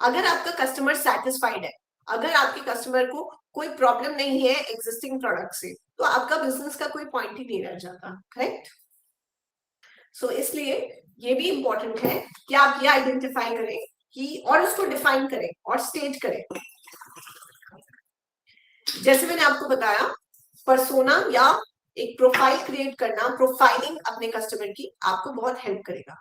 अगर आपका कस्टमर सेटिस्फाइड है, अगर आपके कस्टमर को कोई प्रॉब्लम नहीं है एग्जिस्टिंग प्रोडक्ट से, तो आपका बिजनेस का कोई पॉइंट ही नहीं रह जाता, करेक्ट? सो इसलिए ये भी इंपॉर्टेंट है कि आप ये आइडेंटिफाई करें कि और उसको डिफाइन करें और स्टेज करें। जैसे मैंने आपको बताया, पर्सोना या एक प्रोफाइल क्रिएट करना, प्रोफाइलिंग अपने कस्टमर की आपको बहुत हेल्प करेगा।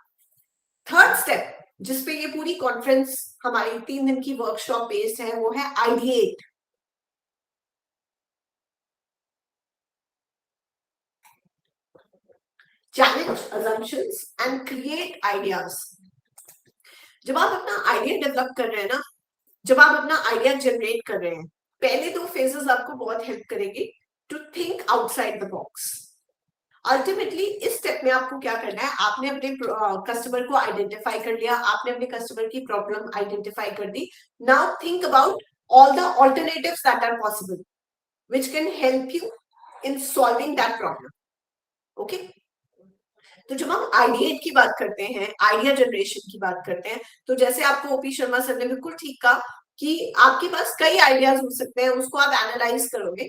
थर्ड स्टेप जिसपे ये पूरी कॉन्फ्रेंस हमारी 3 दिन की वर्कशॉप बेस्ड है वो है ideate. Challenge assumptions and create ideas. जब आप अपना आइडिया डेवलप कर रहे हैं ना, जब आप अपना आइडिया जनरेट कर रहे हैं, पहले 2 फेजेस आपको बहुत हेल्प करेंगे to think outside the box. Ultimately इस स्टेप में आपको क्या करना है, आपने अपने कस्टमर को आइडेंटिफाई कर लिया, आपने अपने कस्टमर की प्रॉब्लम आइडेंटिफाई कर दी। Now think about all the alternatives that are possible which can help you in solving that problem. Okay, तो जब हम आइडिएट की बात करते हैं, आइडिया जनरेशन की बात करते हैं, तो जैसे आपको ओपी शर्मा सर ने बिल्कुल ठीक कहा कि आपके पास कई आइडियाज हो सकते हैं, उसको आप एनालाइज करोगे।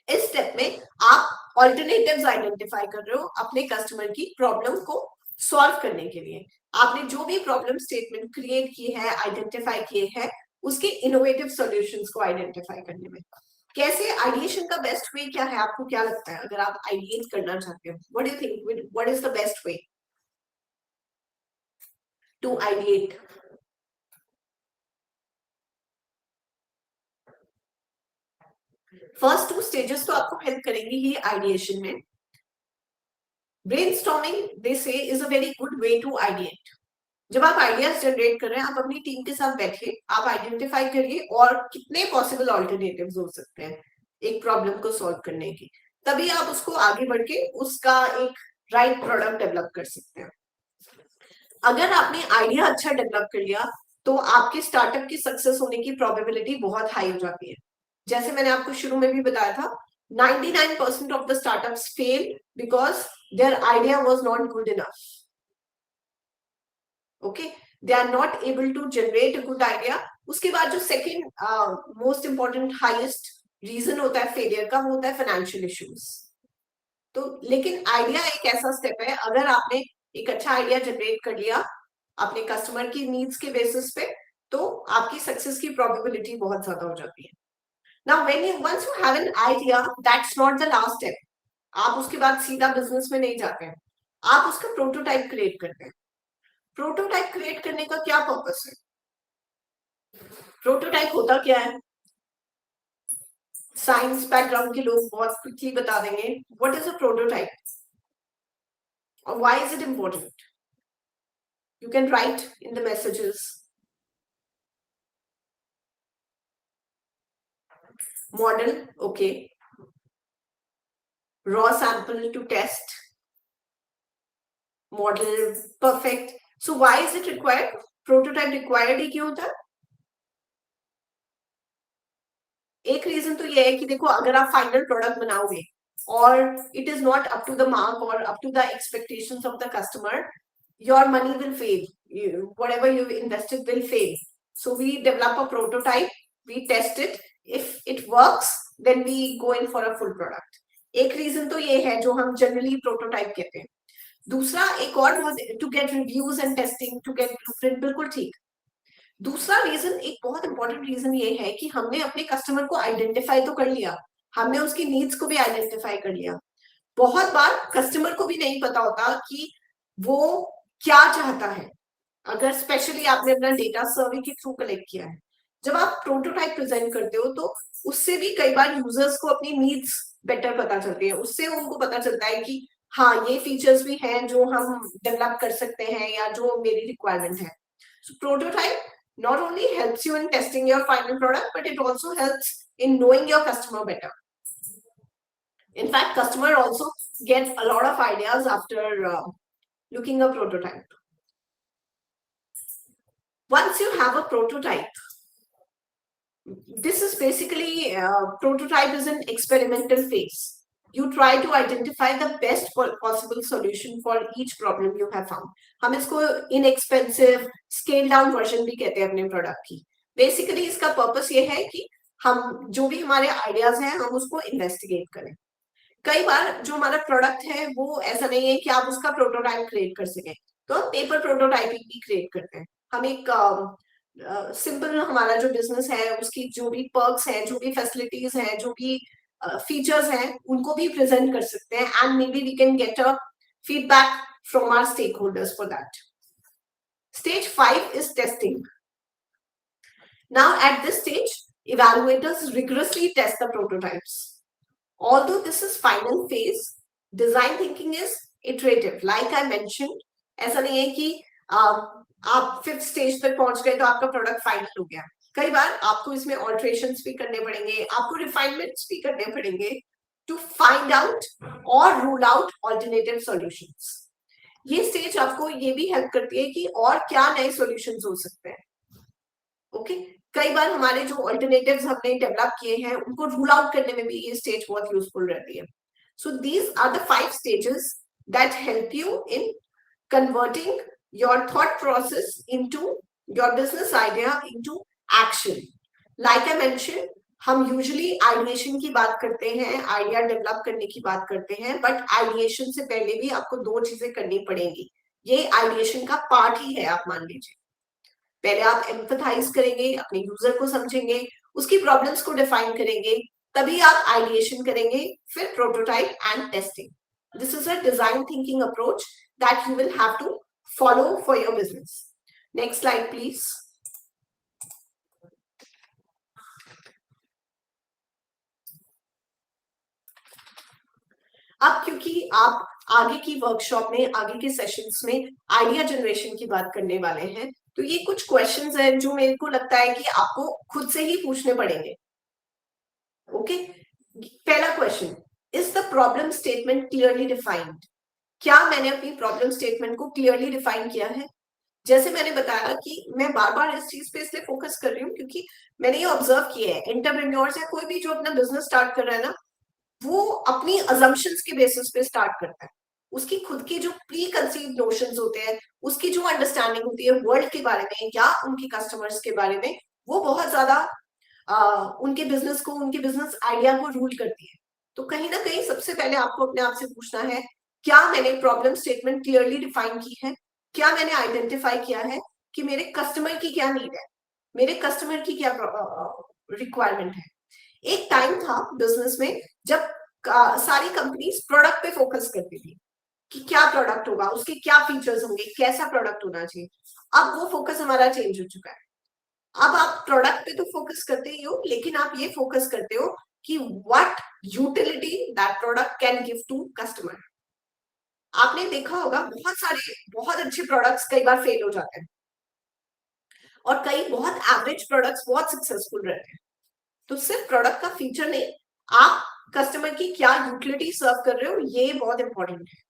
इस स्टेप में आप ऑल्टरनेटिव्स आइडेंटिफाई कर रहे हो अपने कस्टमर की प्रॉब्लम को सॉल्व करने के लिए। आपने जो भी प्रॉब्लम स्टेटमेंट क्रिएट की है, आइडेंटिफाई किए हैं, उसके इनोवेटिव सॉल्यूशंस को आइडेंटिफाई करने में कैसे आइडिएशन का बेस्ट वे क्या है, आपको क्या लगता है? अगर आप आइडिएट करना चाहते हो, what do you think, what is the best way to ideate? First 2 stages तो आपको हेल्प करेंगी ही आइडिएशन में। Brainstorming they say is a very good way to ideate. जब आप आइडियाज जनरेट कर रहे हैं, आप अपनी टीम के साथ बैठिए, आप आइडेंटिफाई करिए और कितने पॉसिबल ऑल्टरनेटिव्स हो सकते हैं एक प्रॉब्लम को सॉल्व करने की, तभी आप उसको आगे बढ़ के उसका एक राइट प्रोडक्ट डेवलप कर सकते हैं। अगर आपने आइडिया अच्छा डेवलप कर लिया तो आपके स्टार्टअप की सक्सेस होने की प्रोबेबिलिटी बहुत हाई हो जाती है। जैसे मैंने आपको शुरू में भी बताया था, 99% of the startups fail because their idea was not good enough. Okay, they are not able to generate a good idea. उसके बाद जो second most important highest reason होता है फेलियर का, वो होता है फाइनेंशियल इश्यूज। तो लेकिन आइडिया एक ऐसा स्टेप है, अगर आपने एक अच्छा आइडिया जनरेट कर लिया अपने कस्टमर की नीड्स के बेसिस पे, तो आपकी सक्सेस की प्रोबेबिलिटी बहुत ज्यादा हो जाती है। Now once you have an idea, that's not the last step. आप उसके बाद सीधा बिजनेस में नहीं जाते हैं, आप उसका प्रोटोटाइप क्रिएट करते हैं। प्रोटोटाइप क्रिएट करने का क्या पर्पस है? प्रोटोटाइप होता क्या है? साइंस बैकग्राउंड के लोग बहुत क्विकली बता देंगे व्हाट इज अ प्रोटोटाइप और why is it important. You can write in the messages. Model, okay, raw sample to test, model, perfect. So why is it required? Prototype required ही क्यों होता है? एक रीजन तो ये है कि देखो, अगर आप फाइनल प्रोडक्ट बनाओगे और it is not up to the mark और up to the expectations of the customer, your money will fail, whatever you invested will fail. So we develop a prototype, we test it, if it works then we go in for a full product. एक रीजन तो ये है जो हम जनरली प्रोटोटाइप कहते हैं। दूसरा एक और, to get reviews and testing, to get blueprint, बिल्कुल ठीक। दूसरा रीजन, एक बहुत इंपॉर्टेंट रीजन ये है कि हमने अपने कस्टमर को आइडेंटिफाई तो कर लिया, हमने उसकी नीड्स को भी आइडेंटिफाई कर लिया। बहुत बार कस्टमर को भी नहीं पता होता कि वो क्या चाहता है, अगर स्पेशली आपने अपना डेटा सर्वे के थ्रू कलेक्ट किया है। जब आप प्रोटोटाइप प्रेजेंट करते हो तो उससे भी कई बार यूजर्स को अपनी नीड्स बेटर पता चलती है, उससे उनको पता चलता है कि हाँ, ये फीचर्स भी हैं जो हम डेवलप कर सकते हैं या जो मेरी रिक्वायरमेंट है। सो prototype not only helps you in testing your final product, but it also helps in knowing your customer better. In fact, customer also gets a lot of ideas after looking a prototype. Once you have a prototype, this is basically prototype is an experimental phase. You try to identify the best possible solution for each problem you have found. हम इसको inexpensive scale down version भी कहते हैं अपने प्रोडक्ट की। बेसिकली इसका पर्पस ये है कि हम जो भी हमारे आइडियाज हैं हम उसको इन्वेस्टिगेट करें। कई बार जो हमारा प्रोडक्ट है वो ऐसा नहीं है कि आप उसका प्रोटोटाइप क्रिएट कर सकें, तो हम पेपर प्रोटोटाइपिंग भी क्रिएट करते हैं। हम एक सिंपल हमारा जो बिजनेस है उसकी जो भी पर्क्स है, जो भी फैसिलिटीज है, जो भी फीचर्स हैं, उनको भी प्रेजेंट कर सकते हैं, and maybe we can get a feedback from our stakeholders for that. Stage 5 is testing. Now at this stage, evaluators rigorously test the prototypes. Although this is final phase, design thinking is iterative. Like I mentioned, ऐसा नहीं है कि आप 5th स्टेज तक पहुंच गए तो आपका प्रोडक्ट फाइनल हो गया। कई बार आपको इसमें ऑल्टरेशंस भी करने पड़ेंगे, आपको रिफाइनमेंट्स भी करने पड़ेंगे टू फाइंड आउट और रूल आउट ऑल्टरनेटिव सॉल्यूशंस। ये स्टेज आपको ये भी हेल्प करती है कि और क्या नए सॉल्यूशंस हो सकते हैं। ओके, कई बार हमारे जो अल्टरनेटिव्स हमने डेवलप किए हैं उनको रूल आउट करने में भी ये स्टेज बहुत यूजफुल रहती है। So these are the 5 stages that help you in converting your thought process into your business idea into action. Like I mention, हम यूजुअली आइडिएशन की बात करते हैं, आइडिया डेवलप करने की बात करते हैं, बट आइडिएशन से पहले भी आपको 2 चीजें करनी पड़ेंगी। ये आइडिएशन का पार्ट ही है, आप मान लीजिए। पहले आप एम्पथाइज करेंगे, अपने यूजर को समझेंगे, उसकी प्रॉब्लम्स को डिफाइन करेंगे, तभी आप आइडिएशन करेंगे, फिर prototype and testing. This is a design thinking approach that you will have to follow for your business. Next slide please. अब क्योंकि आप आगे की वर्कशॉप में, आगे के सेशंस में आइडिया जनरेशन की बात करने वाले हैं, तो ये कुछ क्वेश्चंस हैं जो मेरे को लगता है कि आपको खुद से ही पूछने पड़ेंगे। ओके, पहला question, is the problem statement clearly defined? क्या मैंने अपनी प्रॉब्लम स्टेटमेंट को क्लियरली डिफाइन किया है? जैसे मैंने बताया कि मैं बार बार इस चीज पे इसलिए फोकस कर रही हूँ क्योंकि मैंने ये ऑब्जर्व किया है, एंटरप्रेन्योर्स या कोई भी जो अपना बिजनेस स्टार्ट कर रहा है ना, वो अपनी अजम्पशंस के बेसिस पे स्टार्ट करता है। उसकी खुद की जो प्री कंसीव्ड नोशंस होते हैं, उसकी जो अंडरस्टैंडिंग होती है वर्ल्ड के बारे में या उनके कस्टमर्स के बारे में, वो बहुत ज्यादा उनके बिजनेस को, उनके बिजनेस आइडिया को रूल करती है। तो कहीं ना कहीं सबसे पहले आपको अपने आप से पूछना है, क्या मैंने प्रॉब्लम स्टेटमेंट क्लियरली डिफाइन की है? क्या मैंने आइडेंटिफाई किया है कि मेरे कस्टमर की क्या नीड है, मेरे कस्टमर की क्या रिक्वायरमेंट है? एक टाइम था बिजनेस में जब सारी कंपनीज प्रोडक्ट पे फोकस करती थी कि क्या प्रोडक्ट होगा, उसके क्या फीचर्स होंगे, कैसा प्रोडक्ट होना चाहिए। अब वो फोकस हमारा चेंज हो चुका है। अब आप प्रोडक्ट पे तो फोकस करते ही हो, लेकिन आप ये फोकस करते हो कि what utility that product can give to customer. आपने देखा होगा बहुत सारे बहुत अच्छे प्रोडक्ट्स कई बार फेल हो जाते हैं और कई बहुत एवरेज प्रोडक्ट्स बहुत सक्सेसफुल रहते हैं। तो सिर्फ प्रोडक्ट का फीचर नहीं, आप कस्टमर की क्या यूटिलिटी सर्व कर रहे हो, ये बहुत इंपॉर्टेंट है।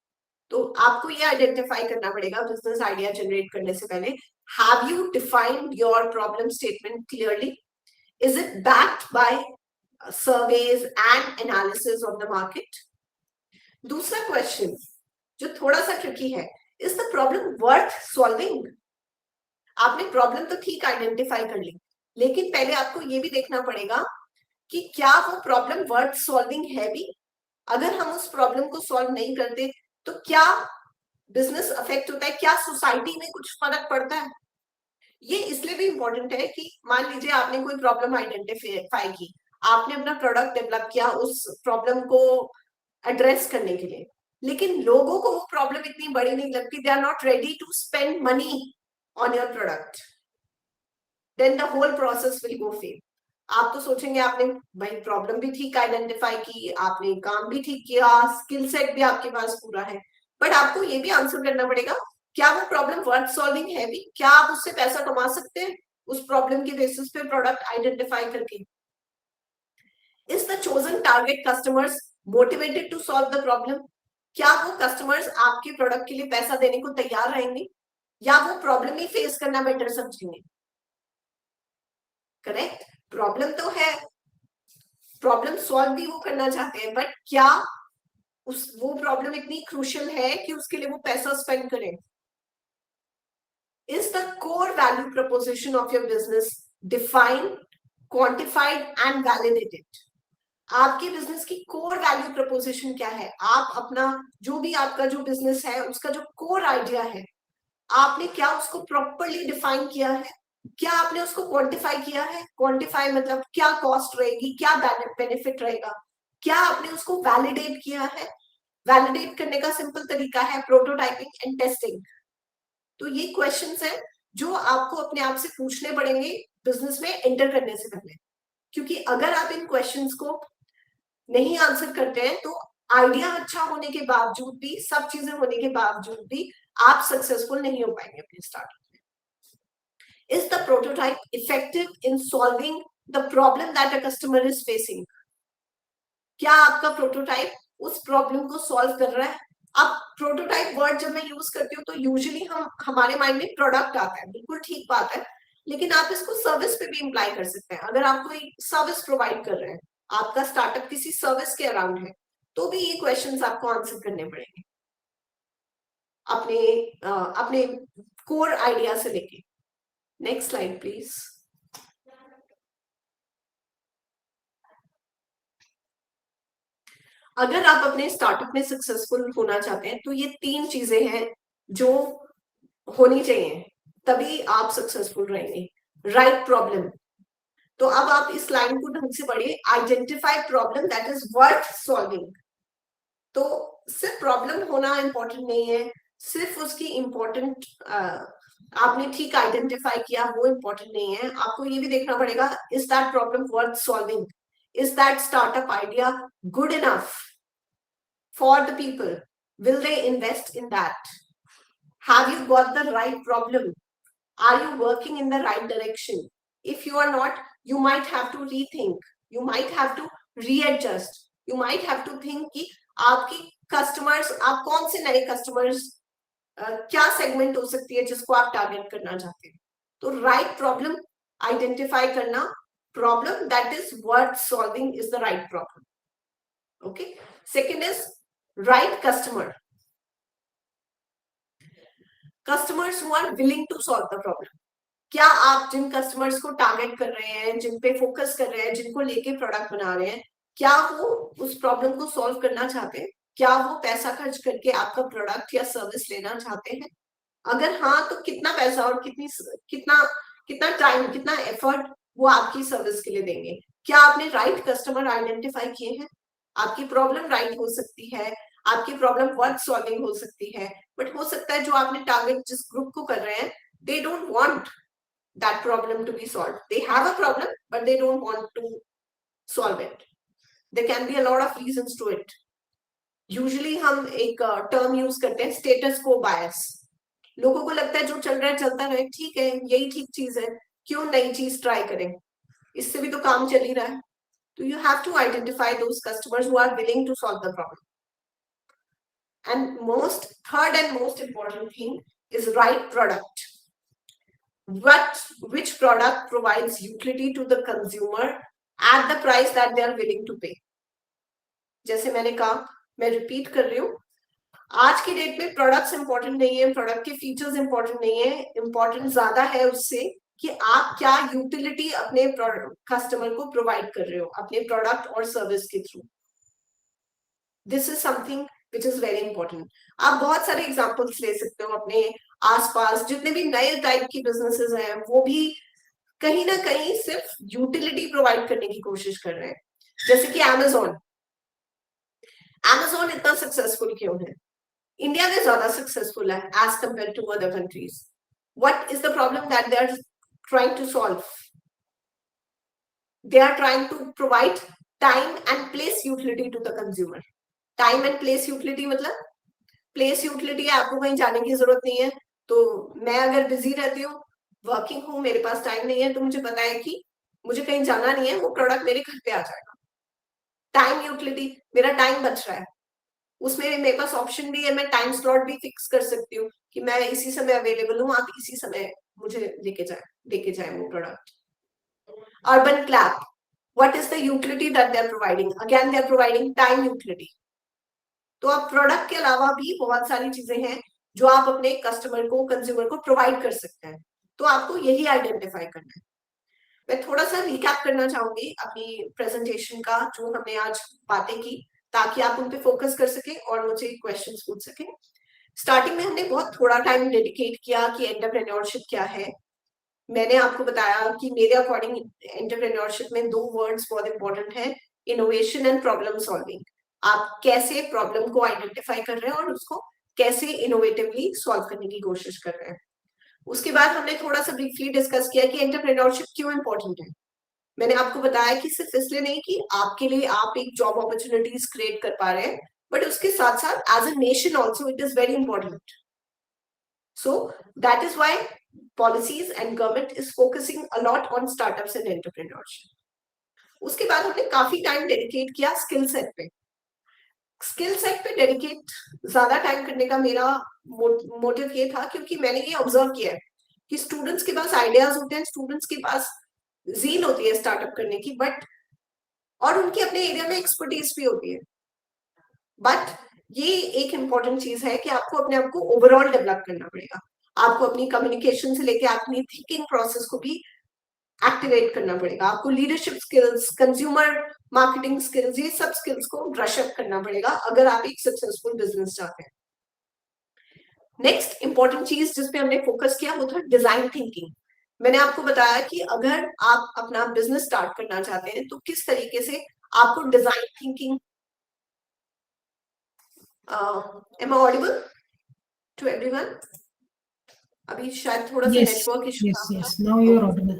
तो आपको ये आइडेंटिफाई करना पड़ेगा बिजनेस आइडिया जनरेट करने से पहले। Have you defined your problem statement clearly? Is it backed by surveys and analysis of the market? दूसरा क्वेश्चन जो थोड़ा सा ट्रिकी है, is the problem worth solving? आपने प्रॉब्लम तो ठीक आइडेंटिफाई कर ली, लेकिन पहले आपको ये भी देखना पड़ेगा कि क्या वो प्रॉब्लम वर्थ सॉल्विंग है भी। अगर हम उस प्रॉब्लम को सॉल्व नहीं करते तो क्या बिजनेस अफेक्ट होता है, क्या सोसाइटी में कुछ फर्क पड़ता है? ये इसलिए भी इंपॉर्टेंट है कि मान लीजिए आपने कोई प्रॉब्लम आइडेंटिफाई की, आपने अपना प्रोडक्ट डेवलप किया उस प्रॉब्लम को एड्रेस करने के लिए, लेकिन लोगों को वो प्रॉब्लम इतनी बड़ी नहीं लगती, they are not ready to spend money on your product, then the whole process will go fail. आप तो सोचेंगे आपने भाई प्रॉब्लम भी ठीक आइडेंटिफाई की, आपने काम भी ठीक किया, स्किल सेट भी आपके पास पूरा है, बट आपको ये भी आंसर करना पड़ेगा, क्या वो प्रॉब्लम वर्थ सॉल्विंग है भी? क्या आप उससे पैसा कमा सकते हैं उस प्रॉब्लम के बेसिस पे प्रोडक्ट आइडेंटिफाई करके? Is the chosen target customers motivated to solve the problem? क्या वो कस्टमर्स आपके प्रोडक्ट के लिए पैसा देने को तैयार रहेंगे या वो प्रॉब्लम ही फेस करना बेटर समझेंगे? करेक्ट, प्रॉब्लम तो है, प्रॉब्लम सॉल्व भी वो करना चाहते हैं, बट क्या वो प्रॉब्लम इतनी क्रूशियल है कि उसके लिए वो पैसा स्पेंड करें? Is the core value proposition of your business defined, quantified and validated? आपके बिजनेस की कोर वैल्यू प्रपोजिशन क्या है, आप अपना जो भी आपका जो बिजनेस है उसका जो कोर आइडिया है, आपने क्या उसको प्रॉपरली डिफाइन किया है, क्या आपने उसको क्वांटिफाई किया है। क्वांटिफाई मतलब क्या कॉस्ट रहेगी, क्या बेनिफिट रहेगा, क्या आपने उसको वैलिडेट किया है। वैलिडेट करने का सिंपल तरीका है प्रोटोटाइपिंग एंड टेस्टिंग। तो ये क्वेश्चंस हैं जो आपको अपने आप से पूछने पड़ेंगे बिजनेस में एंटर करने से पहले, क्योंकि अगर आप इन क्वेश्चंस को नहीं आंसर करते हैं तो आइडिया अच्छा होने के बावजूद भी, सब चीजें होने के बावजूद भी आप सक्सेसफुल नहीं हो पाएंगे अपने स्टार्टअप में। Is the prototype effective in solving the problem that a customer is facing? क्या आपका प्रोटोटाइप उस प्रॉब्लम को सॉल्व कर रहा है? अब प्रोटोटाइप वर्ड जब मैं यूज करती हूँ तो यूजुअली हमारे माइंड में प्रोडक्ट आता है, बिल्कुल ठीक बात है, लेकिन आप इसको सर्विस पे भी इम्प्लाई कर सकते हैं। अगर आप कोई सर्विस प्रोवाइड कर रहे हैं, आपका स्टार्टअप किसी सर्विस के अराउंड है, तो भी ये क्वेश्चंस आपको आंसर करने पड़ेंगे अपने कोर आइडिया से लेके। Next slide please. अगर आप अपने स्टार्टअप में सक्सेसफुल होना चाहते हैं तो ये 3 चीजें हैं जो होनी चाहिए, तभी आप सक्सेसफुल रहेंगे। राइट प्रॉब्लम, तो अब आप इस लाइन को ढंग से पढ़िए। Identify problem that is worth solving. तो सिर्फ प्रॉब्लम होना इंपॉर्टेंट नहीं है, सिर्फ उसकी इंपॉर्टेंट आपने ठीक आइडेंटिफाई किया वो इंपॉर्टेंट नहीं है, आपको ये भी देखना पड़ेगा is that problem worth solving, is that startup idea good enough for the people, will they invest in that, have you got the right problem, are you working in the right direction? If you are not, you might have to rethink, you might have to readjust, you might have to think कि आपकी कस्टमर्स, आप कौन से नए कस्टमर्स, क्या सेगमेंट हो सकती है जिसको आप टारगेट करना चाहते हैं। तो राइट प्रॉब्लम आइडेंटिफाई करना, problem that is worth solving is the right problem. Okay, second is right customer, customers who are willing to solve the problem। क्या आप जिन कस्टमर्स को टारगेट कर रहे हैं, जिन पे फोकस कर रहे हैं, जिनको लेके प्रोडक्ट बना रहे हैं, क्या वो उस प्रॉब्लम को सॉल्व करना चाहते हैं? क्या वो पैसा खर्च करके आपका प्रोडक्ट या सर्विस लेना चाहते हैं? अगर हाँ, तो कितना पैसा और कितना कितना टाइम, कितना एफर्ट वो आपकी सर्विस के लिए देंगे? क्या आपने राइट कस्टमर आइडेंटिफाई किए हैं? आपकी प्रॉब्लम राइट हो सकती है, आपकी प्रॉब्लम वर्थ सॉल्विंग हो सकती है, बट हो सकता है जो आपने टारगेट जिस ग्रुप को कर रहे हैं, they don't want that problem to be solved, they have a problem but they don't want to solve it. There can be a lot of reasons to it. Usually हम एक टर्म यूज करते हैं, स्टेटस को बायस। लोगों को लगता है जो चल रहा है चलता रहे, ठीक है, यही ठीक चीज है, क्यों नई चीज ट्राई करें, इससे भी तो काम चल ही रहा है। तो you have to identify those customers who are willing to solve the problem. And third and most important thing is right product. Which product provides utility to the consumer at the price that they are willing to pay? जैसे मैंने कहा, मैं रिपीट कर रही हूँ, आज की डेट में प्रोडक्ट्स इंपॉर्टेंट नहीं है, प्रोडक्ट के फीचर्स इंपॉर्टेंट नहीं है, इंपॉर्टेंट ज्यादा है उससे कि आप क्या यूटिलिटी अपने कस्टमर को प्रोवाइड कर रहे हो अपने प्रोडक्ट और सर्विस के through. This is something which is very important. आप बहुत सारे एग्जांपल्स ले सकते हो अपने आसपास, जितने भी नए टाइप की बिजनेसेस हैं वो भी कहीं ना कहीं सिर्फ यूटिलिटी प्रोवाइड करने की कोशिश कर रहे हैं। जैसे कि Amazon इतना सक्सेसफुल क्यों है? इंडिया में ज्यादा सक्सेसफुल है as compare to other countries. What is the problem that they are trying to solve? They are trying to provide time and place utility to the consumer. Time and place utility मतलब place utility है, आपको कहीं जाने की जरूरत नहीं है, तो मैं अगर बिजी रहती हूँ, वर्किंग हूँ, मेरे पास टाइम नहीं है, तो मुझे पता है कि मुझे कहीं जाना नहीं है, वो प्रोडक्ट मेरे घर पे आ जाएगा। टाइम यूटिलिटी, मेरा टाइम बच रहा है, उसमें मेरे पास ऑप्शन भी है, मैं टाइम स्लॉट भी फिक्स कर सकती हूँ कि मैं इसी समय अवेलेबल हूँ, आप इसी समय मुझे लेके जाए वो product. Urban Clap, what is the utility that they are providing? Again they are providing time utility. तो अब प्रोडक्ट के अलावा भी बहुत सारी चीजें हैं जो आप अपने कस्टमर को, कंज्यूमर को प्रोवाइड कर सकते हैं, तो आपको यही आइडेंटिफाई करना है। मैं थोड़ा सा रिकैप करना चाहूंगी अपनी प्रेजेंटेशन का, जो हमने आज बातें की, ताकि आप उन पे फोकस कर सके और मुझे क्वेश्चंस पूछ सके। स्टार्टिंग में हमने बहुत थोड़ा टाइम डेडिकेट किया कि एंटरप्रेन्योरशिप क्या है। मैंने आपको बताया कि मेरे अकॉर्डिंग एंटरप्रेन्योरशिप में 2 वर्ड्स बहुत इंपॉर्टेंट है, इनोवेशन एंड प्रॉब्लम सॉल्विंग। आप कैसे प्रॉब्लम को आइडेंटिफाई कर रहे हैं और उसको कैसे इनोवेटिवली सॉल्व करने की कोशिश कर रहे हैं। उसके बाद हमने थोड़ा सा ब्रीफली डिस्कस किया कि एंटरप्रेन्योरशिप क्यों इंपॉर्टेंट है। मैंने आपको बताया कि सिर्फ इसलिए नहीं कि आपके लिए आप एक जॉब अपॉर्चुनिटीज क्रिएट कर पा रहे हैं, बट उसके साथ साथ as a nation also it is very important. So that is why policies and government is focusing a lot on startups and entrepreneurship. उसके बाद हमने काफी टाइम डेडिकेट किया स्किल सेट पे। स्किल सेट पे डेडिकेट ज्यादा टाइम करने का मेरा मोटिव ये था क्योंकि मैंने ये ऑब्जर्व किया है कि स्टूडेंट्स के पास आइडियाज होते हैं, स्टूडेंट्स के पास जील होती है स्टार्टअप करने की, बट और उनकी अपने एरिया में एक्सपर्टीज भी होती है, बट ये एक इंपॉर्टेंट चीज है कि आपको अपने आप को ओवरऑल डेवलप करना पड़ेगा। आपको अपनी कम्युनिकेशन से लेके अपनी थिंकिंग प्रोसेस को भी एक्टिवेट करना पड़ेगा। आपको leadership skills, consumer marketing skills, ये सब स्किल्स को ब्रश अप करना पड़ेगा अगर आप एक सक्सेसफुल बिजनेस चाहते हैं। नेक्स्ट इंपॉर्टेंट चीज जिसपे हमने फोकस किया वो था डिजाइन थिंकिंग। मैंने आपको बताया कि अगर आप अपना बिजनेस स्टार्ट करना चाहते हैं तो किस तरीके से आपको design thinking am I audible to everyone? अभी शायद थोड़ा सा Yes, network issue yes, yes. Now you are audible.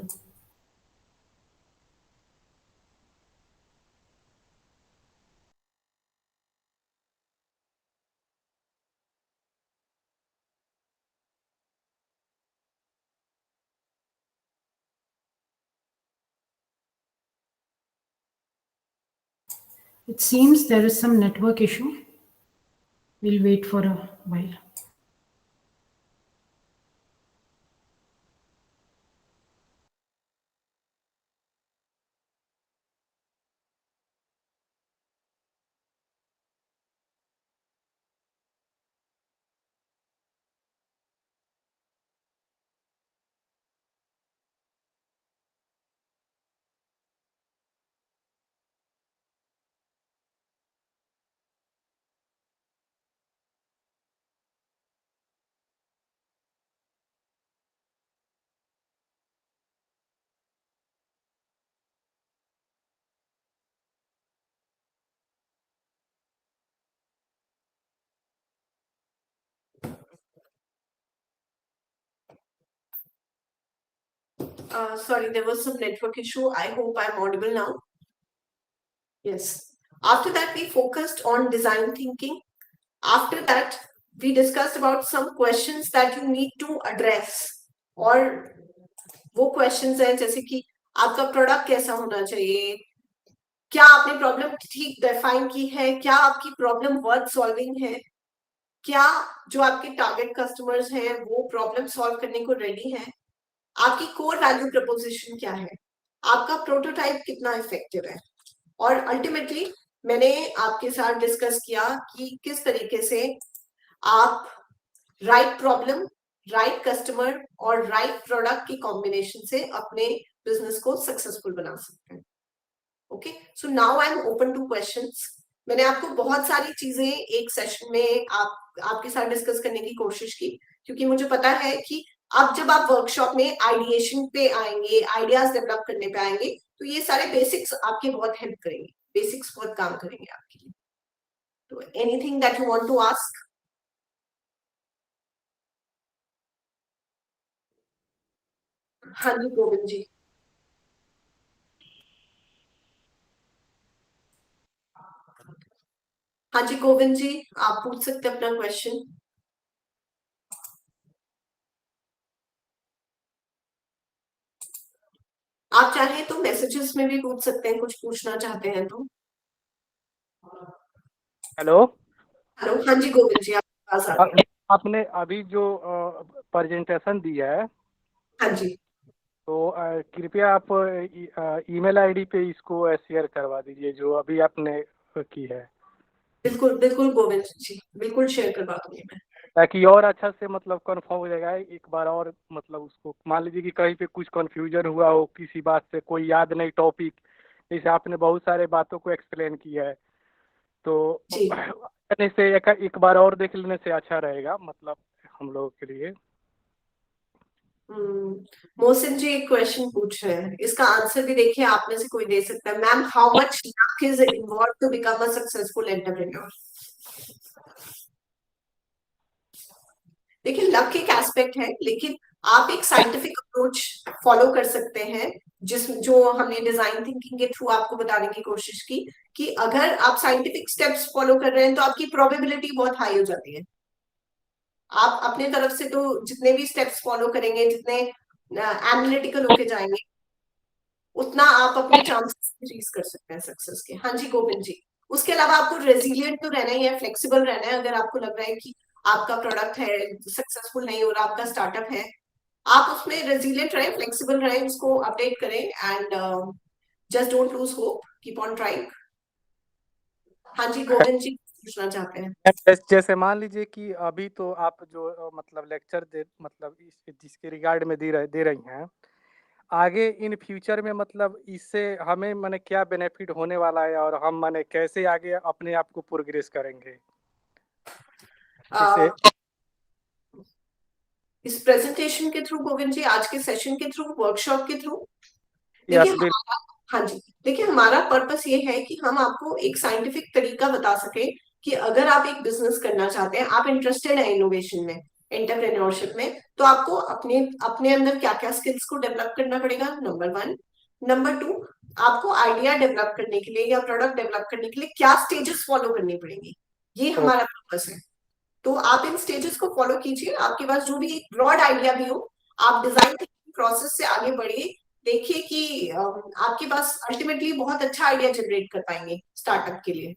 It seems there is some network issue. We'll wait for a while. Sorry, there was some network issue. I hope I'm audible now. Yes. After that, we focused on design thinking. After that, we discussed about some questions that you need to address. और वो questions हैं जैसे कि आपका प्रोडक्ट कैसा होना चाहिए, क्या आपने प्रॉब्लम ठीक डिफाइन की है, क्या आपकी प्रॉब्लम वर्थ सॉल्विंग है, क्या जो आपके टारगेट कस्टमर्स हैं वो प्रॉब्लम सॉल्व करने को रेडी हैं, आपकी कोर वैल्यू प्रपोजिशन क्या है, आपका प्रोटोटाइप कितना इफेक्टिव है, और अल्टीमेटली मैंने आपके साथ डिस्कस किया कि किस तरीके से आप राइट प्रॉब्लम, राइट कस्टमर और राइट प्रोडक्ट की कॉम्बिनेशन से अपने बिजनेस को सक्सेसफुल बना सकते हैं। Okay, so now I am open two questions. मैंने आपको बहुत सारी चीजें एक सेशन में आपके साथ डिस्कस करने की कोशिश की, क्योंकि मुझे पता है कि अब जब आप वर्कशॉप में आइडिएशन पे आएंगे, आइडियाज डेवलप करने पे आएंगे, तो ये सारे बेसिक्स आपके बहुत हेल्प करेंगे, बेसिक्स बहुत काम करेंगे आपके लिए। तो anything that you want to ask? हाँ जी गोविंद जी। हाँ जी गोविंद जी, आप पूछ सकते हैं अपना क्वेश्चन। आप चाहें तो मैसेजेस में भी पूछ सकते हैं, कुछ पूछना चाहते हैं तो। हेलो हेलो, हाँ जी गोविंद जी, आपके पास आ गया। आपने अभी जो प्रेजेंटेशन दिया है, हाँ जी तो कृपया आप ईमेल आईडी पे इसको शेयर करवा दीजिए जो अभी आपने की है। बिल्कुल बिल्कुल गोविंद जी, बिल्कुल शेयर करवा दूंगी मैं। ताकि और अच्छा से मतलब कंफर्म हो जाएगा एक बार और, मतलब उसको मान लीजिए कि कहीं पे कुछ कंफ्यूजन हुआ हो किसी बात से, कोई याद नहीं टॉपिक, जैसे आपने बहुत सारे बातों को एक्सप्लेन किया है, तो जी। करने से एक बार और देख लेने से अच्छा रहेगा, मतलब हम लोगों के लिए। मोहसिन जी एक क्वेश्चन पूछ रहे हैं, इसका आंसर भी देखिए आप में से कोई दे सकता है। Ma'am, how much luck is involve to become a successful entrepreneur? देखिए, लक एक एस्पेक्ट है, लेकिन आप एक साइंटिफिक अप्रोच फॉलो कर सकते हैं, जो हमने डिजाइन थिंकिंग के थ्रू आपको बताने की कोशिश की, कि अगर आप साइंटिफिक स्टेप्स फॉलो कर रहे हैं तो आपकी प्रोबेबिलिटी बहुत हाई हो जाती है। आप अपने तरफ से तो जितने भी स्टेप्स फॉलो करेंगे, जितने एनालिटिकल होके जाएंगे, उतना आप अपने चांसेस इंक्रीज कर सकते हैं सक्सेस के। हाँ जी गोविंद जी। उसके अलावा आपको रेजिलियंट तो रहना ही है, फ्लेक्सिबल रहना है। अगर आपको लग रहा है कि आपका प्रोडक्ट है सक्सेसफुल नहीं हो रहा, आपका स्टार्टअप है, आप उसमें रेजिलियंट रहें, फ्लेक्सिबल रहें, उसको अपडेट करें, and just don't lose hope, keep on trying. हाँ जी गोविंद जी पूछना चाहते हैं। जैसे मान लीजिए कि अभी तो आप जो मतलब लेक्चर दे, मतलब जिसके रिगार्ड में दे रही हैं, आगे इन फ्यूचर में मतलब इससे हमें माने क्या बेनिफिट होने वाला है, और हम माने कैसे आगे अपने आप को प्रोग्रेस करेंगे जैसे इस प्रेजेंटेशन के थ्रू गोविंद जी, आज के सेशन के थ्रू, वर्कशॉप के थ्रू? यस देखिए हाँ जी, देखिए हमारा पर्पस ये है कि हम आपको एक साइंटिफिक तरीका बता सके कि अगर आप एक बिजनेस करना चाहते हैं, आप इंटरेस्टेड है इनोवेशन में, एंटरप्रेन्योरशिप में, तो आपको अपने अपने अंदर क्या क्या स्किल्स को डेवलप करना पड़ेगा, नंबर 1। नंबर 2, आपको आइडिया डेवलप करने के लिए या प्रोडक्ट डेवलप करने के लिए क्या स्टेजेस फॉलो करनी पड़ेंगी, ये हमारा पर्पस है। तो आप इन स्टेजेस को फॉलो कीजिए, आपके पास जो भी एक ब्रॉड आइडिया भी हो, आप डिजाइन थिंकिंग प्रोसेस से आगे बढ़िए, देखिए कि आपके पास अल्टीमेटली बहुत अच्छा आइडिया जनरेट कर पाएंगे स्टार्टअप के लिए।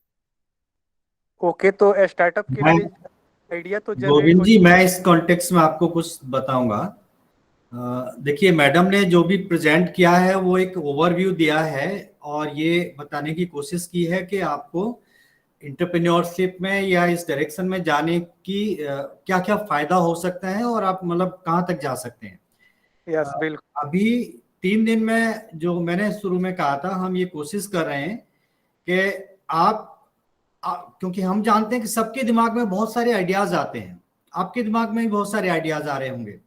ओके, तो स्टार्टअप के मैं लिए आइडिया तो जनरेट गोविंद हो। जी, मैं इस कॉन्टेक्स्ट में आपको कुछ बताऊंगा। देखिए, मैडम ने जो भी प्रेजेंट किया है वो एक ओवरव्यू दिया है, और ये बताने की कोशिश की है कि आपको एंटरप्रेन्योरशिप में या इस डायरेक्शन में जाने की क्या क्या फायदा हो सकता है, और आप मतलब कहाँ तक जा सकते हैं। यस बिल्कुल। अभी 3 दिन में, जो मैंने शुरू में कहा था, हम ये कोशिश कर रहे हैं कि क्योंकि हम जानते हैं कि सबके दिमाग में बहुत सारे आइडियाज आते हैं, आपके दिमाग में भी बहुत सारे आइडियाज आ रहे होंगे।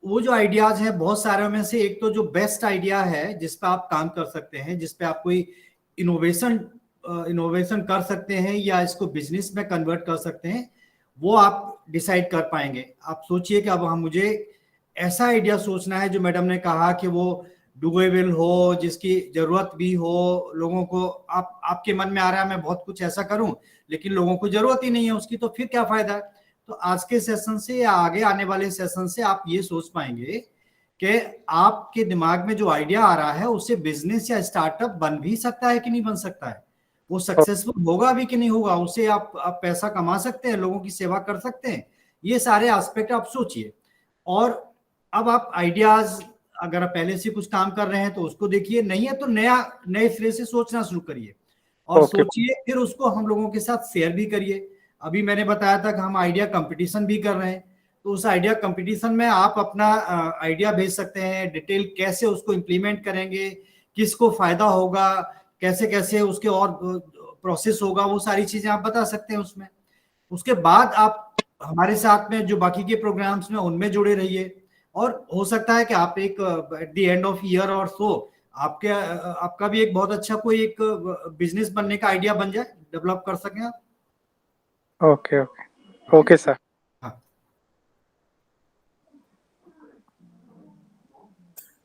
वो जो आइडियाज हैं, बहुत सारे में से एक तो जो बेस्ट आइडिया है जिस पे आप काम कर सकते हैं, जिस पे आप कोई इनोवेशन कर सकते हैं या इसको बिजनेस में कन्वर्ट कर सकते हैं, वो आप डिसाइड कर पाएंगे। आप सोचिए कि अब मुझे ऐसा आइडिया सोचना है जो मैडम ने कहा कि वो डुएबल हो, जिसकी जरूरत भी हो लोगों को। आपके मन में आ रहा है मैं बहुत कुछ ऐसा करूं, लेकिन लोगों को जरूरत ही नहीं है उसकी, तो फिर क्या फायदा। तो आज के सेशन से या आगे आने वाले सेशन से आप ये सोच पाएंगे कि आपके दिमाग में जो आइडिया आ रहा है उससे बिजनेस या स्टार्टअप बन भी सकता है कि नहीं बन सकता है, वो सक्सेसफुल होगा भी कि नहीं होगा, उससे आप पैसा कमा सकते हैं, लोगों की सेवा कर सकते हैं। ये सारे एस्पेक्ट आप सोचिए। और अब आप आइडियाज, अगर आप पहले से कुछ काम कर रहे हैं तो उसको देखिए, नहीं है तो नए सिरे से सोचना शुरू करिए, और सोचिए, फिर उसको हम लोगों के साथ शेयर भी करिए। अभी मैंने बताया था कि हम आइडिया कंपटीशन भी कर रहे हैं, तो उस आइडिया कंपटीशन में आप अपना आइडिया भेज सकते हैं, डिटेल कैसे उसको इम्प्लीमेंट करेंगे, किसको फायदा होगा, कैसे कैसे उसके और प्रोसेस होगा, वो सारी चीजें आप बता सकते हैं उसमें। उसके बाद आप हमारे साथ में जो बाकी के प्रोग्राम्स में उनमें जुड़े रहिए, और हो सकता है कि आप एक at the end of year और सो आपका भी एक बहुत अच्छा कोई एक बिजनेस बनने का आइडिया बन जाए, डेवलप कर सकें आप। Okay okay okay sir.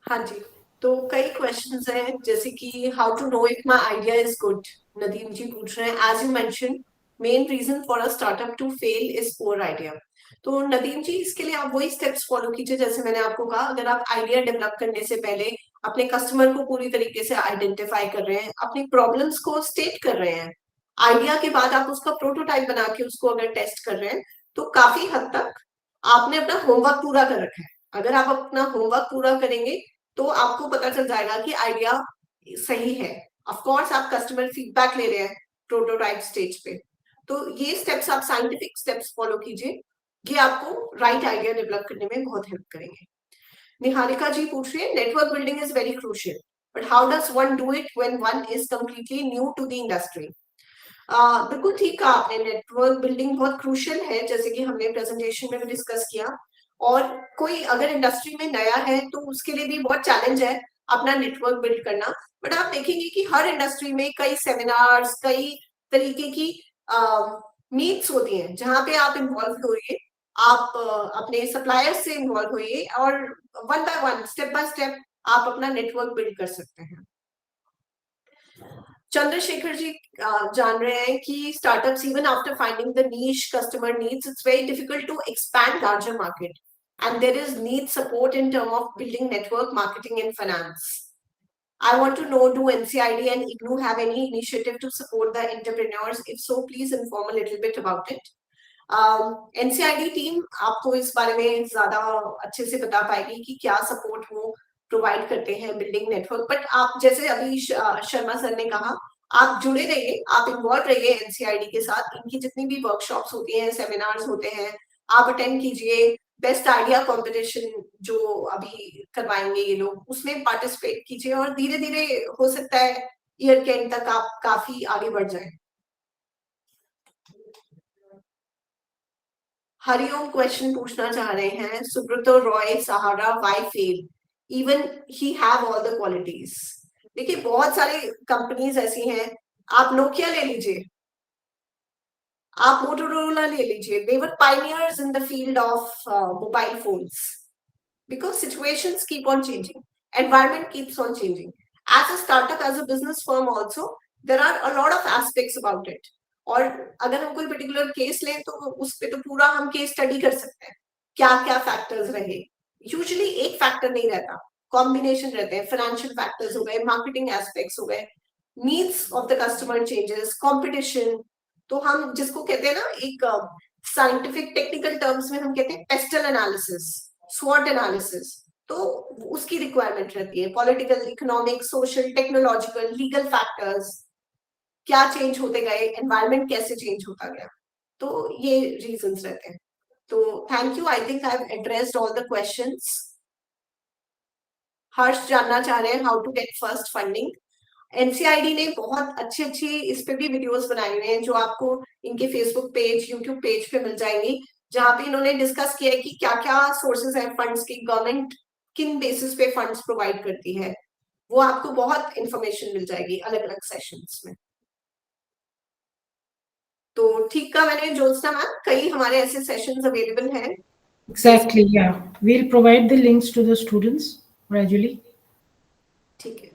हाँ जी, तो कई क्वेश्चंस हैं, जैसे कि how to know if my idea is good, Nadeem ji पूछ रहे हैं। As you mention, main reason for a startup to fail is poor idea. तो नदीम जी, इसके लिए आप वही स्टेप्स फॉलो कीजिए जैसे मैंने आपको कहा। अगर आप आइडिया डेवलप करने से पहले अपने कस्टमर को पूरी तरीके से आइडेंटिफाई कर रहे हैं, अपनी प्रॉब्लम्स को स्टेट कर रहे हैं, आइडिया के बाद आप उसका प्रोटोटाइप बना के उसको अगर टेस्ट कर रहे हैं, तो काफी हद तक आपने अपना होमवर्क पूरा कर रखा है। अगर आप अपना होमवर्क पूरा करेंगे तो आपको पता चल जाएगा कि आइडिया सही है। ऑफ कोर्स आप कस्टमर फीडबैक ले रहे हैं प्रोटोटाइप स्टेज पे, तो ये स्टेप्स आप साइंटिफिक स्टेप्स फॉलो कीजिए। ये आपको राइट आइडिया डेवलप करने में बहुत हेल्प करेंगे। निहारिका जी पूछ रही है, network building is very crucial, but how does one do it when one is completely new to the industry? बिल्कुल ठीक कहा आपने, नेटवर्क बिल्डिंग बहुत क्रूशियल है, जैसे कि हमने प्रेजेंटेशन में भी डिस्कस किया। और कोई अगर इंडस्ट्री में नया है तो उसके लिए भी बहुत चैलेंज है अपना नेटवर्क बिल्ड करना। बट आप देखेंगे कि हर इंडस्ट्री में कई सेमिनार्स, कई तरीके की मीट्स होती हैं जहां पे आप इन्वॉल्व होइए, आप अपने सप्लायर से इन्वॉल्व होइए और वन बाय स्टेप आप अपना नेटवर्क बिल्ड कर सकते हैं। चंद्रशेखर जी जान रहे हैं कि startups, even after finding the niche customer needs, it's very difficult to expand larger market, and there is need support in terms of building network marketing and finance. I want to know, do NCID and IGNOU have any initiative to support the entrepreneurs? If so, please inform a little bit about it. NCID team आपको इस बारे में ज्यादा अच्छे से बता पाएगी कि क्या सपोर्ट वो प्रोवाइड करते हैं बिल्डिंग नेटवर्क। बट आप जैसे अभी शर्मा सर ने कहा, आप जुड़े रहिए, आप इन्वॉल्व रहिए एनसीआईडी के साथ। इनकी जितनी भी वर्कशॉप्स होती हैं, सेमिनार्स होते हैं, आप अटेंड कीजिए। बेस्ट आइडिया कंपटीशन जो अभी करवाएंगे ये लोग, उसमें पार्टिसिपेट कीजिए और धीरे धीरे हो सकता है ईयर के एंड तक आप काफी आगे बढ़ जाए। हरिओम क्वेश्चन पूछना चाह रहे हैं, Subrata Roy Sahara, why fail even he have all the qualities? देखिए बहुत सारी कंपनीज ऐसी हैं, आप नोकिया ले लीजिए, आप मोटोरोला ले लीजिए, they were pioneers in the field of mobile phones, because situations keep on changing, environment keeps on changing. As a startup, as a business firm also, there are a lot of aspects about it. और अगर हम कोई पर्टिकुलर केस लें तो उस पे तो पूरा हम केस स्टडी कर सकते हैं, क्या क्या फैक्टर्स रहे। यूजुअली एक फैक्टर नहीं रहता, कॉम्बिनेशन रहते हैं, फाइनेंशियल फैक्टर्स हो गए, मार्केटिंग एस्पेक्ट्स हो गए, needs of the customer changes, competition. तो हम जिसको कहते हैं ना, एक साइंटिफिक टेक्निकल टर्म्स में हम कहते हैं पेस्टल एनालिसिस, स्वॉट एनालिसिस, तो उसकी रिक्वायरमेंट रहती है। Political, economic, social, technological, legal factors, क्या चेंज होते गए, एनवायरनमेंट कैसे चेंज होता गया, तो ये रीजंस रहते हैं। तो thank you, I think I have addressed all the questions. Harsh जानना चाह रहे हैं how to get first funding. NCID ने बहुत अच्छी अच्छी इस पे भी वीडियोस बनाए हुए हैं जो आपको इनके फेसबुक पेज, यूट्यूब पेज पे मिल जाएंगी, जहां पे इन्होंने डिस्कस किया है कि क्या क्या सोर्सेज हैं फंड्स की, गवर्नमेंट किन बेसिस पे फंड्स प्रोवाइड करती है। वो आपको बहुत इंफॉर्मेशन मिल जाएगी अलग अलग सेशंस में। तो ठीक का मैंने ज्योत्सना मैम, कई हमारे ऐसे सेशंस अवेलेबल हैं। Exactly, yeah. We'll provide the links to the students gradually. ठीक है,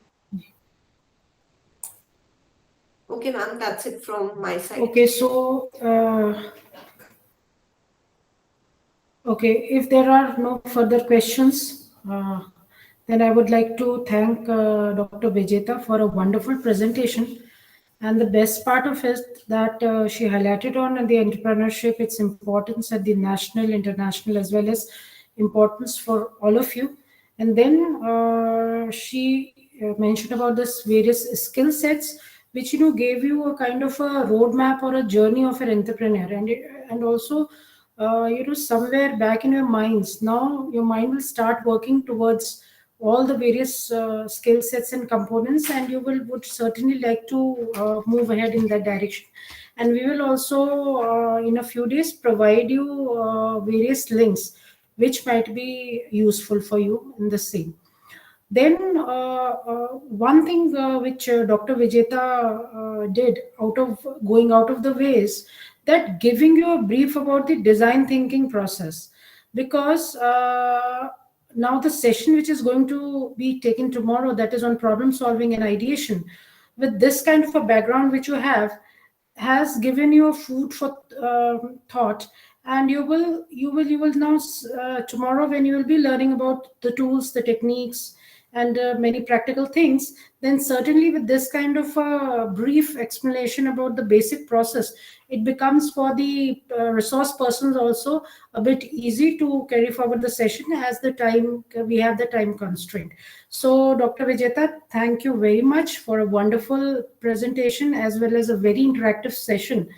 okay ma'am, that's it from my side. Okay, so okay, if there are no further questions, then I would like to thank Dr. Vijeta for a wonderful presentation. And the best part of it that she highlighted on the entrepreneurship, its importance at the national, international, as well as importance for all of you. And then she mentioned about this various skill sets, which gave you a kind of a roadmap or a journey of an entrepreneur, and also somewhere back in your minds, now your mind will start working towards all the various skill sets and components, and you would certainly like to move ahead in that direction. And we will also in a few days provide you various links which might be useful for you in the same. Then one thing which Dr. Vijeta did, going out of the way, is that giving you a brief about the design thinking process, because now the session which is going to be taken tomorrow, that is on problem solving and ideation, with this kind of a background which you have, has given you food for thought. And you will now tomorrow, when you will be learning about the tools, the techniques, and many practical things, then certainly with this kind of a brief explanation about the basic process, it becomes for the resource persons also a bit easy to carry forward the session, as we have the time constraint. So Dr. Vijeta, thank you very much for a wonderful presentation as well as a very interactive session